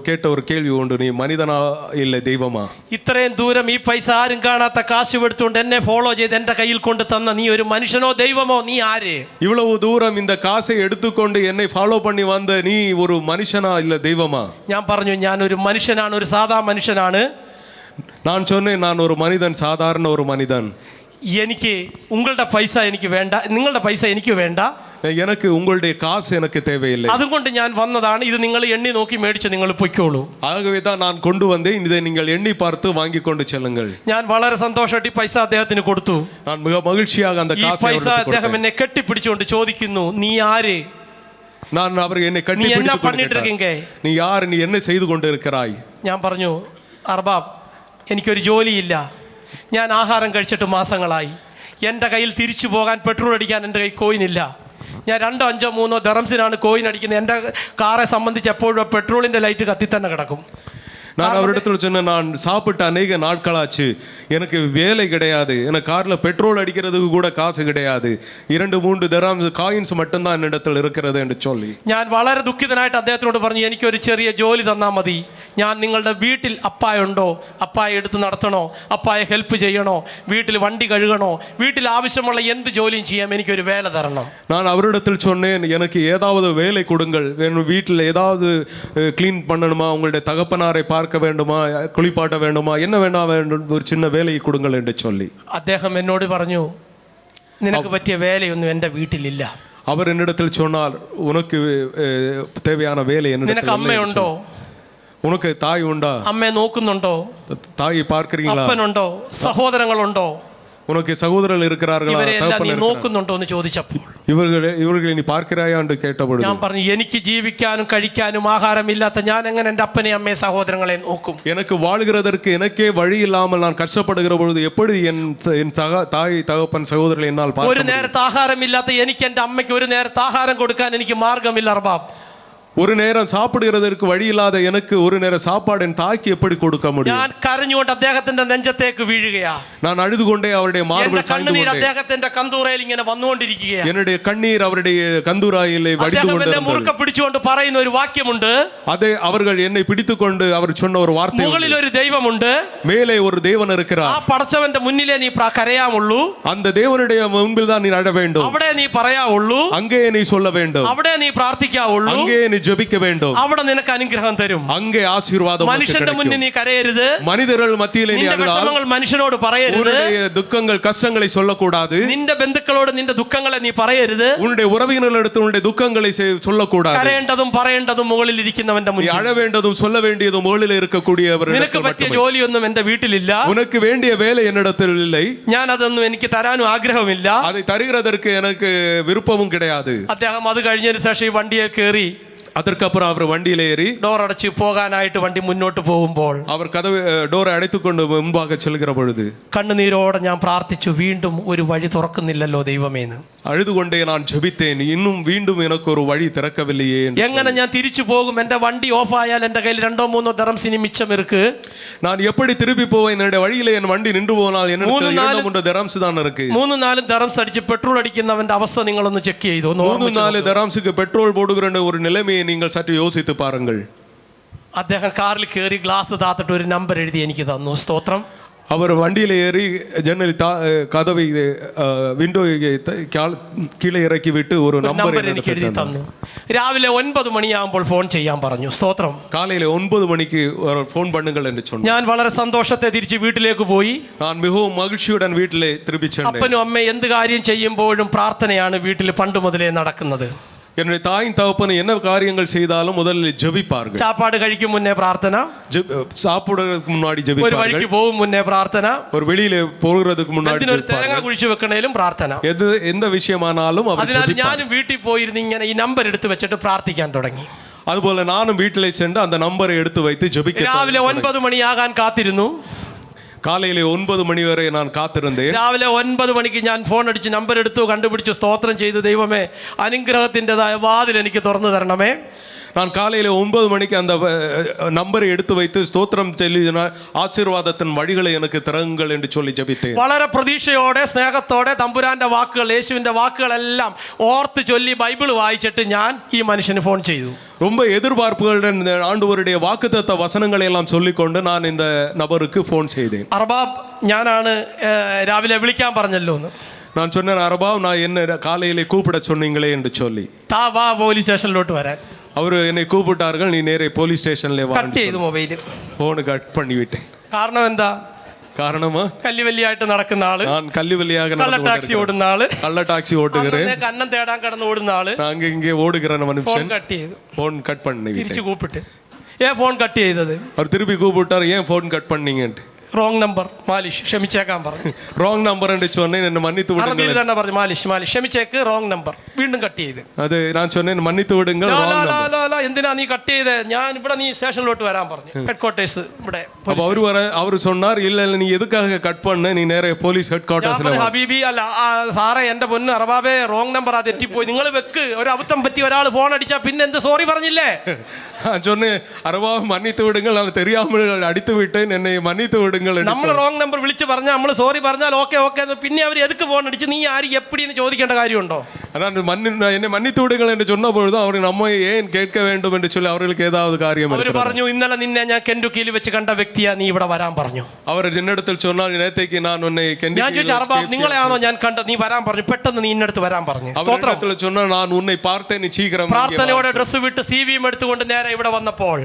கேட்ட ஒரு கேள்வி உண்டு, நீ மனிதனா இல்லை தெய்வமா? ഇത്രയും ദൂരം ഈ പൈസ ആരും കാണാത്ത കാശ് എടുത്തുകൊണ്ട് എന്നെ ഫോളോ ചെയ്ത് എന്റെ കയ്യിൽ കൊണ്ട് തന്ന നീ ഒരു മനുഷ്യനോ ദൈവമോ? നീ ആര്? இவ்வளவு தூரம் இந்த காசை எடுத்துக்கொண்டு என்னை ஃபாலோ பண்ணி வந்த நீ ஒரு மனுஷனா இல்லை தெய்வமா? ഞാൻ പറഞ്ഞു, ഞാൻ ഒരു മനുഷ്യനാണ്, ഒരു സാധാ മനുഷ്യനാണ്. நான் சொன்னேன், நான் ஒரு மனிதன், சாதாரண ஒரு மனிதன். എനിക്ക് ഉങ്ങളുടെ പൈസ എനിക്ക് വേണ്ട, നിങ്ങളുടെ പൈസ എനിക്ക് വേണ്ട, எனக்கு உங்களுடைய காசு எனக்கு தேவையில்லை. അതുകൊണ്ട് ഞാൻ വന്നതാണ്. ഇത് നിങ്ങൾ എണ്ണി നോക്കി മേടിച്ച് നിങ്ങൾ പൊയ്ക്കോളൂ. ஆகவே தான் நான் கொண்டு வந்தேன், இதை நீங்கள் எண்ணி பார்த்து வாங்கி கொண்டு செல்லுங்கள். ഞാൻ വളരെ സന്തോഷമായിട്ട് ഈ പൈസ അദ്ദേഹത്തിന് കൊടുത്തു. நான் மிக மகிழ்ச்சியாக அந்த ഈ காசை പൈസ അദ്ദേഹം എന്നെ കെട്ടിപ്പിടിച്ചുകൊണ്ട് ചോദിക്കുന്നു, നീ ആര്? நான் அவர் என்னை നീ கட்டி എന്നാ பிடித்து പണിട്ട് இருக்கீங்க? நீ யார், நீ என்ன செய்து கொண்டு இருக்கிறாய்? ഞാൻ പറഞ്ഞു, അർബാബ്, എനിക്കൊരു ജോലിയില്ല, ഞാൻ ആഹാരം കഴിച്ചിട്ട് മാസങ്ങളായി, എൻ്റെ കയ്യിൽ തിരിച്ചു പോകാൻ പെട്രോൾ അടിക്കാൻ എൻ്റെ കയ്യിൽ കോയിനില്ല, ഞാൻ 2, 5, 3 ദറംസിനാണ് കോയിൻ അടിക്കുന്നത്, എൻ്റെ കാറെ സംബന്ധിച്ച് എപ്പോഴും പെട്രോളിൻ്റെ ലൈറ്റ് കത്തി തന്നെ കിടക്കും. நான் அவரிடத்தில் சொன்னேன், நான் சாப்பிட்ட அநேக நாட்களாச்சு, எனக்கு வேலை கிடையாது, எனக்கு காரில் பெட்ரோல் அடிக்கிறதுக்கு கூட காசு கிடையாது, 2, 3 தரம் காயின்ஸ் மட்டும்தான் என்னிடத்தில் இருக்கிறது என்று சொல்லி ഞാൻ വളരെ ദുഃഖിതനായിട്ട് അദ്ദേഹത്തിനോട് പറഞ്ഞു, എനിക്കൊരു ചെറിയ ജോലി തന്നാൽ മതി, ഞാൻ നിങ്ങളുടെ വീട്ടിൽ അപ്പായുണ്ടോ, അപ്പായെ എടുത്ത് നടത്തണോ, അപ്പായെ ഹെൽപ്പ് ചെയ്യണോ, വീട്ടിൽ വണ്ടി കഴുകണോ, വീട്ടിൽ ആവശ്യമുള്ള എന്ത് ജോലിയും ചെയ്യാം, എനിക്കൊരു വേല തരണം. நான் அவரிடத்தில் சொன்னேன், எனக்கு ஏதாவது வேலை கொடுங்கள், வீட்டில் ஏதாவது க்ளீன் பண்ணணுமா, உங்களுடைய தகப்பனாரை பார்க்க வேண்டுமா, குளிப்பாட்ட வேண்டுமா, என்ன வேண்டும், ஒரு சின்ன வேலையை கொடுங்கள் என்று சொல்லி അദ്ദേഹം എന്നോട് പറഞ്ഞു, നിനക്ക് പറ്റിയ വേലയൊന്നും എൻ്റെ വീട്ടിലില്ല. அவர் என்னிடத்தில் சொன்னார், உனக்கு தேவையான வேலை നിനക്ക് என்னிடத்தில் അമ്മയുണ്ടോ? உனக்கு தாய் உண்டா? അമ്മയെ നോക്കുന്നുണ്ടോ? தாயை பார்க்கிறீங்களா? അപ്പനുണ്ടോ? സഹോദരങ്ങളുണ്ടോ? உனக்கு சகோதரர்கள் இருக்கிறார்களா? ഇവരെല്ലാം നീ നോക്കുന്നുണ്ടോ എന്ന് ചോദിച്ചപ്പോൾ இவர்களை நீ பார்க்கிறாயா என்று கேட்டபொழுது ഞാൻ പറഞ്ഞു, എനിക്ക് ജീവിക്കാനും കഴിക്കാനും ആഹാരമില്ലാത്ത ഞാൻ എങ്ങനെ എൻ്റെ അപ്പനെയും അമ്മയെ സഹോദരങ്ങളെ നോക്കും? எனக்கு வாழ்கிறதற்கு எனக்கே வழி இல்லாமல் நான் கஷ்டப்படுகிற பொழுது எப்படி என் தாய் தகப்பன் சகோதரர்களை என்னால் ഒരു பார்க்க? നേരത്തെ ആഹാരമില്ലാത്ത എനിക്ക് എൻ്റെ അമ്മയ്ക്ക് ഒരു നേരത്തെ ആഹാരം കൊടുക്കാൻ എനിക്ക് മാർഗമില്ല അർബാബ്. ஒரு நேரம் சாப்பிடுகிறதற்கு வழி இல்லாத எனக்கு ஒரு நேரம் சாப்பாடு என் தாய்க்கு எப்படி கொடுக்க முடியும்? ഞാൻ കരഞ്ഞുകൊണ്ട് അദ്ദേഹത്തിന്റെ നെഞ്ചത്തേക്ക് വീഴുകയാ. நான் அழுது கொண்டே அவருடைய மார்பில் சாய்ந்து കണ്ണുനീർ கொண்டே, അദ്ദേഹത്തിന്റെ കന്തൂറയിൽ ഇങ്ങനെ വന്നുകൊണ്ടിരിക്കുകയാ. என்னுடைய கண்ணீர் அவருடைய கந்தூராயிலே வடிந்து അദ്ദേഹം മുറുക്ക கொண்டிருந்தது. പിടിച്ചുകൊണ്ട് പറയുന്ന ഒരു വാക്യമുണ്ട്, அதே அவர்கள் என்னை பிடித்துக்கொண்டு அவர் சொன்ன ஒரு வார்த்தை உண்டு. മുകളിൽ ഒരു ദൈവമുണ്ട്, மேலே ஒரு தேவன் ആ இருக்கிறார், പടച്ചവന്റെ മുന്നിലേ നീ കരയാമുള്ളൂ, அந்த தேவனுடைய முன்பில் தான் நீ அழ வேண்டும், അവിടെ നീ പറയാവുള്ളൂ, அங்கே நீ சொல்ல வேண்டும், അവിടെ നീ പ്രാർത്ഥിക്കാവുള്ളൂ, அங்கே நீ ஜெபிக்க வேண்டும், അവിടെ നിനക്ക് അനുഗ്രഹം തരും. அங்கே ஆசீர்வாதம் உனக்கு മനുഷ്യന്റെ മുന്നിൽ கிடைக்கும். നീ കരയരുത്, மனிதர்கள் மத்தியிலே நீ നിന്റെ அழுதால் വിഷമങ്ങൾ മനുഷ്യനോട് പറയരുത്, உன்னுடைய துக்கங்கள் கஷ்டங்களை சொல்லக்கூடாது, നിന്റെ ബന്ധുക്കളോട് നിന്റെ ദുഃഖങ്ങളെ നീ പറയരുത്, உன்னுடைய உறவினர்களிடத்தில் உன்னுடைய துக்கங்களை சொல்லக்கூடாது, കരയേണ്ടതും പറയേണ്ടതും മുകളിൽ ഇരിക്കുന്നവന്റെ நீ മുന്നിൽ. அழ வேண்டியதும் சொல்ல வேண்டியதும் முകളിல் இருக்கக்கூடியவர் നിനക്ക് പറ്റിയ ജോലിയൊന്നും എന്റെ വീട്ടിലില്ല, உனக்கு வேண்டிய வேலை என்னிடத்தில் இல்லை, ഞാൻ അതൊന്നും എനിക്ക് തരാനും ആഗ്രഹമില്ല. அதை தருகிறதற்கு எனக்கு விருப்பமும் கிடையாது. അദ്ദേഹം അത് കഴിഞ്ഞതിന് ശേഷം ഈ വണ്ടിയെ കയറി அதற்கப்புறம் அவர் வண்டியில் ஏறி ഡോർ അടച്ച് പോകാനായിട്ട് വണ്ടി മുന്നോട്ട് പോകുമ്പോൾ அவர் கதவு டோரை அடைத்துக்கொண்டு முன்பாக செல்கிற பொழுது കണ്ണുനീരോടെ ഞാൻ പ്രാർത്ഥിച്ചു, വീണ്ടും ഒരു വഴി തുറക്കുന്നില്ലല്ലോ ദൈവമേന്ന്. அழுது கொண்டே நான் ஜெபித்தேன், இன்னும் மீண்டும் எனக்கு ஒரு வழி திறக்கவில்லையே என்று എങ്ങനെ ഞാൻ തിരിച്ചു പോകും? എൻ്റെ വണ്ടി ഓഫായാൽ എൻ്റെ കയ്യിൽ 2-3 ദറംസ് ഇനി മിച്ചം ഇருக்கு. நான் எப்படி திருப்பி போவேன்? என்னுடைய வழியில என் வண்டி நின்று போனால் என்னிடத்தில் 2-3 தரம்ஸ் தான் இருக்கு. 3-4 ദറംസ് അടിച്ച് പെട്രോൾ അടിക്കുന്നവന്റെ അവസ്ഥ നിങ്ങളൊന്ന് ചെക്ക് ചെയ്തു. 3-4 தரம்ஸுக்கு பெட்ரோல் போடுகிற ஒரு நிலைமையை நீங்கள் சற்று யோசித்து பாருங்கள். അദ്ദേഹം കാറിൽ കയറി ഗ്ലാസ് താത്തിട്ട് ഒരു നമ്പർ എഴുതി എനിക്ക് തന്നു. സ്തോത്രം. அவர் வண்டியில் ஏறி ஜன்னல் கதவை விண்டோ கீழே இறக்கி விட்டு ஒரு நம்பர் എനിക്ക് എഴുതി തന്നു. രാവിലെ 9 മണിയാകുമ്പോൾ ഫോൺ ചെയ്യാൻ പറഞ്ഞു. സ്തോത്രം. காலையில 9 மணிக்கு ஃபோன் பண்ணுங்கள் என்று சொன்னார். ഞാൻ വളരെ സന്തോഷത്തെ തിരിച്ച് വീട്ടിലേക്ക് പോയി. நான் மிகவும் மகிழ்ச்சியுடன் வீட்டிலே திரும்பி சென்றேன். അപ്പനും അമ്മയും എന്ത് കാര്യം ചെയ്യുമ്പോഴും പ്രാർത്ഥനയാണ് വീട്ടിൽ പണ്ട് മുതലേ നടക്കുന്നത്. என்னுடைய தாயின் தகப்பன் என்ன காரியங்கள் செய்தாலும் முதலில் ஜெபிப்பார்கள். சாப்பாடு കഴിക്കും മുന്നേ പ്രാർത്ഥന, சாப்பிடுறதுக்கு முன்னாடி ஜெபிப்பார்கள். ഒരു വഴിക്ക് പോകും മുന്നേ പ്രാർത്ഥന, ஒரு வெளியில போகிறதுக்கு முன்னாடி ഒരു തേങ്ങ കുഴിച്ചു വെക്കണേലും പ്രാർത്ഥന. எந்த விஷயமானாலும் அவர் അതിനാൽ ஜெபிப்பார். ഞാനും വീട്ടിൽ പോയിരുന്ന് ഇങ്ങനെ ഈ നമ്പർ എടുത്ത് വെച്ചിട്ട് പ്രാർത്ഥിക്കാൻ തുടങ്ങി. அதுபோல நானும் வீட்டிலே சென்று அந்த நம்பரை எடுத்து வைத்து ஜெபிக்க രാവിലെ 9 മണിയാകാൻ കാത്തിരുന്നു. காலையிலே 9 மணி வரை நான் காத்திருந்தேன். രാവിലെ 9 മണിക്ക് ഞാൻ ഫോൺ അടിച്ച് നമ്പർ എടുത്തു, കണ്ടുപിടിച്ചു, സ്തോത്രം ചെയ്തു. ദൈവമേ, അനുഗ്രഹത്തിൻ്റെതായ വാതിൽ എനിക്ക് തുറന്നു തരണമേ. நான் காலையில் 9 மணிக்கு அந்த நம்பரை எடுத்து வைத்து ஸ்தோத்திரம் சொல்லி ஆசீர்வாதத்தின் வழிகளை எனக்கு திறங்குங்கள் என்று சொல்லி ஜெபித்தேன். വളരെ പ്രതീക്ഷയോടെ സ്നേഹത്തോടെ തമ്പുരാന്റെ വാക്കുകൾ, യേശുവിന്റെ വാക്കുകളെല്ലാം ഓർത്ത് ചൊല്ലി ബൈബിൾ വായിച്ചിട്ട് ഞാൻ ഈ മനുഷ്യന് ഫോൺ ചെയ്തു. ரொம்ப எதிர்பார்ப்புகளுடன் ஆண்டவருடைய வாக்குத்தத்த வசனங்களை எல்லாம் சொல்லிக்கொண்டு நான் இந்த நபருக்கு ஃபோன் செய்தேன். അർബാബ്, ഞാനാണ് രാവിലെ വിളിക്കാൻ പറഞ്ഞല്ലോ എന്ന്. நான் சொன்னேன், அரபாவ், நான் என்ன காலையிலே கூப்பிட சொன்னீங்களே என்று சொல்லி. താ വാ പോലീസ് സ്റ്റേഷനിലോട്ട് വരാൻ. அவர் என்னை கூப்பிட்டார்கள், நீ நேரே போலீஸ் ஸ்டேஷன்ல வா. കട്ട് ചെയ്തു മൊബൈല്. ഫോൺ കട്ട് பண்ணிவிட்டேன். കാരണം എന്താ? காரணமா, കല്ലുവല്ലിയായിട്ട് നടക്കുന്ന ആള്, நான் கல்லுவலியாக കള്ള ടാക്സി ഓടുന്ന ആള്, கள்ள டாக்ஸி ஓட்டுகிறேன், കന്നം തേടാൻ കിടന്ന് ഓടുന്ന ആള്, நாங்க இங்கே ஓடுகிற மனுஷன். കട്ട് ചെയ്തു. ஃபோன் கட் பண்ணிவிட்டேன். തിരിച്ചു കൂപ്പിട്ട് ഫോൺ കട്ട് ചെയ്തത്. அவர் திருப்பி கூப்பிட்டார், ஏன் phone cut பண்ணீங்கன்ட்டு. Wrong number, Malish, ക്ഷമിച്ചേക്കാൻ പറഞ്ഞു. ராங் நம்பர் என்று சொன்னேன், என்ன மன்னித்து അറബിയിൽ விடுங்கள். തന്നെ പറഞ്ഞു, മാലിഷ് മാലിഷ്, ക്ഷമിച്ചേക്ക്, റോങ് നമ്പർ. വീണ്ടും കട്ട് ചെയ്ത്. அது நான் சொன்னேன், மன்னித்து விடுங்கள், wrong number. എന്തിനാ നീ കട്ട് ചെയ്ത്? ഞാൻ ഇവിടെ, നീ സ്റ്റേഷനിലോട്ട് വരാൻ പറഞ്ഞു. ഹെഡ് ക്വാർട്ടേഴ്സ് ഇവിടെ. அப்ப அவர் சொன்னார், இல்ல இல்ல, நீ எதுக்காக கட் பண்ண, நீ நேரே போலீஸ் ஹெட் குவார்ட்டர்ஸ்ல வா. ഹബീബി, അല്ല സാറേ, എന്റെ പൊന്ന് അറബാബേ, റോങ് നമ്പർ, ആ തെറ്റിപ്പോയി, നിങ്ങൾ വെക്ക്. ഒരു അബദ്ധം പറ്റി ഒരാൾ ഫോൺ അടിച്ചാ പിന്നെ എന്ത് സോറി പറഞ്ഞില്ലേ? நான் சொன்னேன், அரபா மன்னித்து விடுங்கள், நான் தெரியாமல் அடித்து விட்டேன், என்னை மன்னித்து விடுங்கள். നമ്മൾ റോങ് നമ്പർ വിളിച്ച് പറഞ്ഞാൽ, നമ്മൾ സോറി പറഞ്ഞാൽ ഓക്കെ ഓക്കെ, പിന്നെ അവർ എതുക്ക് ഫോൺ അടിച്ച് നീ ആര് എപ്പിടിന്ന് ചോദിക്കേണ്ട കാര്യമുണ്ടോ? என்னை மன்னித்து விடுங்கள் என்று சொன்ன பொழுது அவர் நம்மை ஏன் கேட்க வேண்டும் என்று சொல்லி அவர்களுக்கு ஏதாவது காரியம் അവർ പറഞ്ഞു, ഇന്നലെ നിന്നെ ഞാൻ കെൻഡുക്കിയിൽ വെച്ച് കണ്ട വ്യക്തിയാ, നീ ഇവിടെ വരാൻ പറഞ്ഞു. அவர் என்னிடத்தில் சொன்னால், நேத்தைக்கு நான் உன்னை ഞാൻ ചോദിച്ചു, അറബാബ് നിങ്ങളെയാണോ ഞാൻ കണ്ടത്? നീ വരാൻ പറഞ്ഞു, പെട്ടെന്ന് നീ ഇന്നടുത്ത് വരാൻ പറഞ്ഞു. அவரிடத்தில் சொன்னால், நான் உன்னை பார்த்தேன், நீ சீக்கிரம். പ്രാർത്ഥനയോടെ ഡ്രസ്സ് വിട്ട് സിവിയും എടുത്തുകൊണ്ട് നേരെ ഇവിടെ വന്നപ്പോൾ,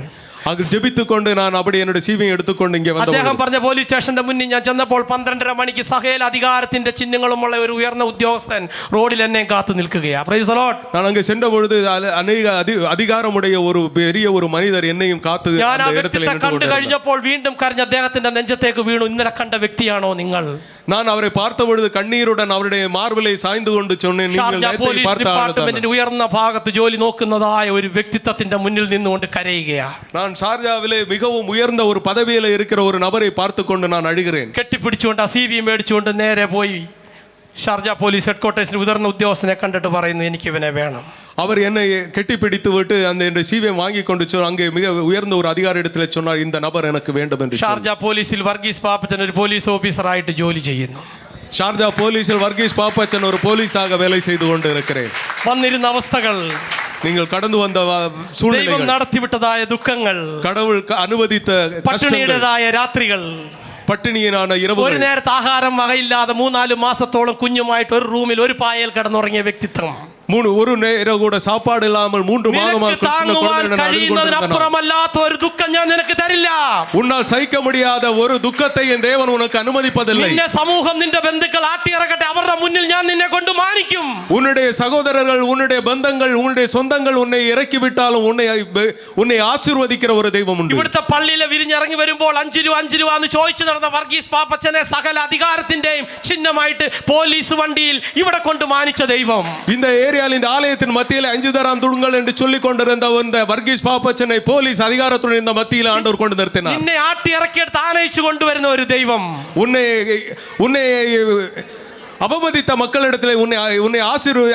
அது ஜெபித்துக்கொண்டு நான் அப்படி என்னுடைய சீவியை எடுத்துக்கொண்டு இங்கே வந்தேன். അദ്ദേഹം പറഞ്ഞ പോലീസ് സ്റ്റേഷന്റെ മുന്നിൽ ഞാൻ ചെന്നപ്പോൾ 12:30 മണിക്ക് സകല അധികാരത്തിന്റെ ചിഹ്നങ്ങളുമുള്ള ഒരു ഉയർന്ന ഉദ്യോഗസ്ഥൻ റോഡിൽ എന്നെ കാത്തു നിൽക്കുകയാ. Praise the Lord. நான் அங்கே சென்ற பொழுது அநேக அதிகாரமுடைய ஒரு பெரிய ஒரு மனிதர் என்னையும் காத்து அந்த இடத்துல நின்று കണ്ടു കഴിഞ്ഞപ്പോൾ വീണ്ടും കരഞ്ഞ് അദ്ദേഹത്തിന്റെ നെഞ്ചത്തേക്ക് വീണു. ഇന്നലെ കണ്ട വ്യക്തിയാണോ നിങ്ങൾ? நான் அவரை பார்த்த பொழுது கண்ணீருடன் அவருடைய மார்பிலை சாய்ந்து கொண்டு சொன்னேன், நீங்கள் நேற்று பார்த்த ഡിപ്പാർട്ട്മെന്റിന്റെ ഉയർന്ന ഭാഗത്ത് ജോലി നോക്കുന്നതായ ഒരു വ്യക്തിത്വത്തിന്റെ മുന്നിൽ നിന്നുകൊണ്ട് കരയുകയാ. நான் ஷார்ஜாவிலே மிகவும் உயர்ந்த ஒரு பதவியில இருக்கிற ஒரு நபரை பார்த்து கொண்டு நான் அழுகிறேன். കെട്ടിപ്പിടിച്ചുകൊണ്ട് ആ സിവി മേടിച്ചുകൊണ്ട് നേരെ പോയി ഷാർജ പോലീസ് ഹെഡ് ക്വാർട്ടേഴ്സിൽ ഉയർന്ന ഉദ്യോഗസ്ഥനെ കണ്ടിട്ട് പറയുന്നു, എനിക്ക് ഇവനെ വേണം. அவர் என்னை கெட்டிப்பிடித்து விட்டு அந்த சீவை வாங்கி கொண்டு அங்கே மிக உயர்ந்த ஒரு அதிகாரி இடத்துல சொன்னார், இந்த நபர் எனக்கு வேண்டும் என்று. ഷാർജ പോലീസിൽ വർഗീസ് പാപ്പച്ചൻ ഒരു പോലീസ് ഓഫീസറായിട്ട് ജോലി ചെയ്യുന്നു. ஷார்ஜா போலீஸில் வர்கீஸ் பாப்பச்சன் ஒரு போலீஸாக வேலை செய்து கொண்டு இருக்கிறேன். വന്നിരുന്ന അവസ്ഥകൾ, நீங்கள் கடந்து வந்த சூழ்நிலைகள், നടത്തിവിട്ടതായ ദുഃഖങ്ങൾ, கடவுள் அனுமதித்த പട്ടിണിയുടേതായ രാത്രികൾ, പട്ടിണിയനാണ് இரவு, ഒരു നേരത്തെ ആഹാരം വകയില്ലാതെ 3-4 മാസത്തോളം കുഞ്ഞുമായിട്ട് ഒരു റൂമിൽ ഒരു പായൽ കിടന്നുറങ്ങിയ വ്യക്തിത്വം, ஒரு நேரம் கூட சாப்பாடு இல்லாமல் 3 மாதமாக അപ്പുറമല്ലാത്ത ഒരു ദുഃഖം ഞാൻ നിനക്ക് തരില്ല. உன்னால் சகிக்க முடியாத ஒரு துக்கத்தை என் தேவன் உனக்கு அனுமதிப்பதில்லை. നിന്റെ സമൂഹം, നിന്റെ ബന്ധുക്കൾ ആട്ടിയിറക്കട്ടെ, അവരുടെ മുന്നിൽ ഞാൻ നിന്നെ കൊണ്ട് മാനിക്കും. உன்னுடைய சகோதரர்கள், உன்னுடைய பந்தங்கள், உன்னுடைய சொந்தங்கள் உன்னை இறக்கி விட்டாலும் உன்னை ஆசீர்வதிக்கிற ஒரு தெய்வம் உண்டு. ഇവിടുത്തെ പള്ളിയിലെ വിരിഞ്ഞിറങ്ങി വരുമ്പോൾ 5 രൂപ എന്ന് ചോദിച്ചു നടന്ന വർഗീസ് പാപ്പച്ചനെ സകല അധികാരത്തിന്റെയും ചിഹ്നമായിട്ട് പോലീസ് വണ്ടിയിൽ ഇവിടെ കൊണ്ട് മാനിച്ച ദൈവം, இந்த இந்த ஆலயத்தின் மத்தியில் 5 தரம் துடுங்கள் என்று சொல்லிக் கொண்டிருந்த இந்த வர்கீஸ் பாப்பச்சனை போலீஸ் அதிகாரத்துடன் இந்த மத்தியில் ஆண்டவர் கொண்டு நிறுத்தினார். നിന്നെ ആട്ടി ഇറക്കിയെടുത്ത് ആനയിച്ചു കൊണ്ടുവരുന്ന ഒരു ദൈവം, உன்னை അവമതിത്ത മക്കളിടത്തിലെ ഉന്നെ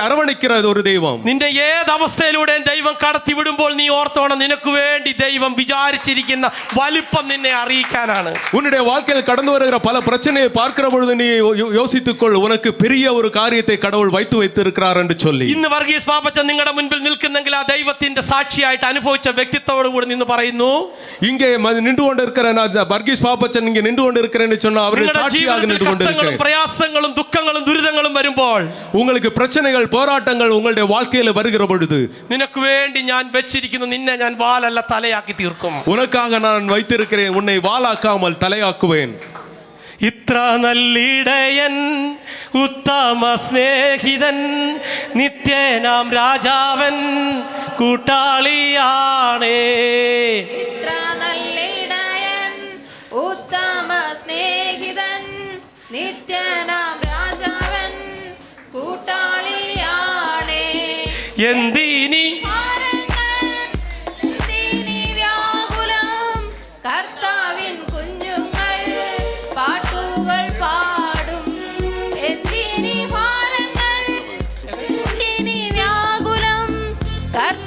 அரவணைக்கிற ഒരു ദൈവം. നിന്റെ ഏത് അവസ്ഥയിലൂടെയും ദൈവം കടത്തി വിടുമ്പോൾ നീ ഓർത്തോണം, നിനക്ക് വേണ്ടി ദൈവം വിചാരിച്ചിരിക്കുന്ന വലിപ്പം നിന്നെ അറിയിക്കാനാണ്. உன்னுடைய வாழ்க்கையில் கடந்து வருகிற பல பிரச்சனையை பார்க்கிற பொழுது நீ யோசித்துக்கொள், உனக்கு பெரிய ஒரு காரியத்தை கடவுள் வைத்து இருக்கிறார் என்று சொல்லி. ഇന്ന് വർഗീസ് പാപ്പച്ചൻ നിങ്ങളുടെ മുൻപിൽ നിൽക്കുന്നെങ്കിൽ ആ ദൈവത്തിന്റെ സാക്ഷിയായിട്ട് അനുഭവിച്ച വ്യക്തിത്വത്തോട് കൂടി നിന്ന് പറയുന്നു, இங்கே நின்று கொண்டிருக்கிற വർഗീസ് പാപ്പച്ചൻ இங்கே நின்று கொண்டிருக்கிறேன் என்று சொன்னா அவருடைய சாட்சியாக நின்று கொண்டிருக்கிறேன். പ്രയാസങ്ങളും ദുഃഖങ്ങളും ദുരിതങ്ങളും വരുമ്പോൾ, உங்களுக்கு பிரச்சனைகள் போராட்டங்கள் உங்களுடைய வாழ்க்கையில வருகிற பொழுது, നിനക്ക് വേണ്ടി ഞാൻ വെച്ചിരിക്കുന്നു, നിന്നെ ഞാൻ വാലല്ല തലയാക്കി തീർക്കും. உனக்காக நான் வைத்திருக்கிறேன், உன்னை வாலாக்காமல் தலையாக்குவேன். ഇത്ര നല്ലിടയൻ, ഉത്തമ സ്നേഹിതൻ, നിത്യനാം രാജാവൻ കൂട്ടാളിയാണേ. ഇത്ര നല്ലിടയൻ, ഉത്തമ സ്നേഹിതൻ, നിത്യനാം രാജാവൻ കൂട്ടാളിയാണേ. എന്തിനി വ്യാകുലം, കർത്താവിൻ കുഞ്ഞുങ്ങൾ കർത്താവേ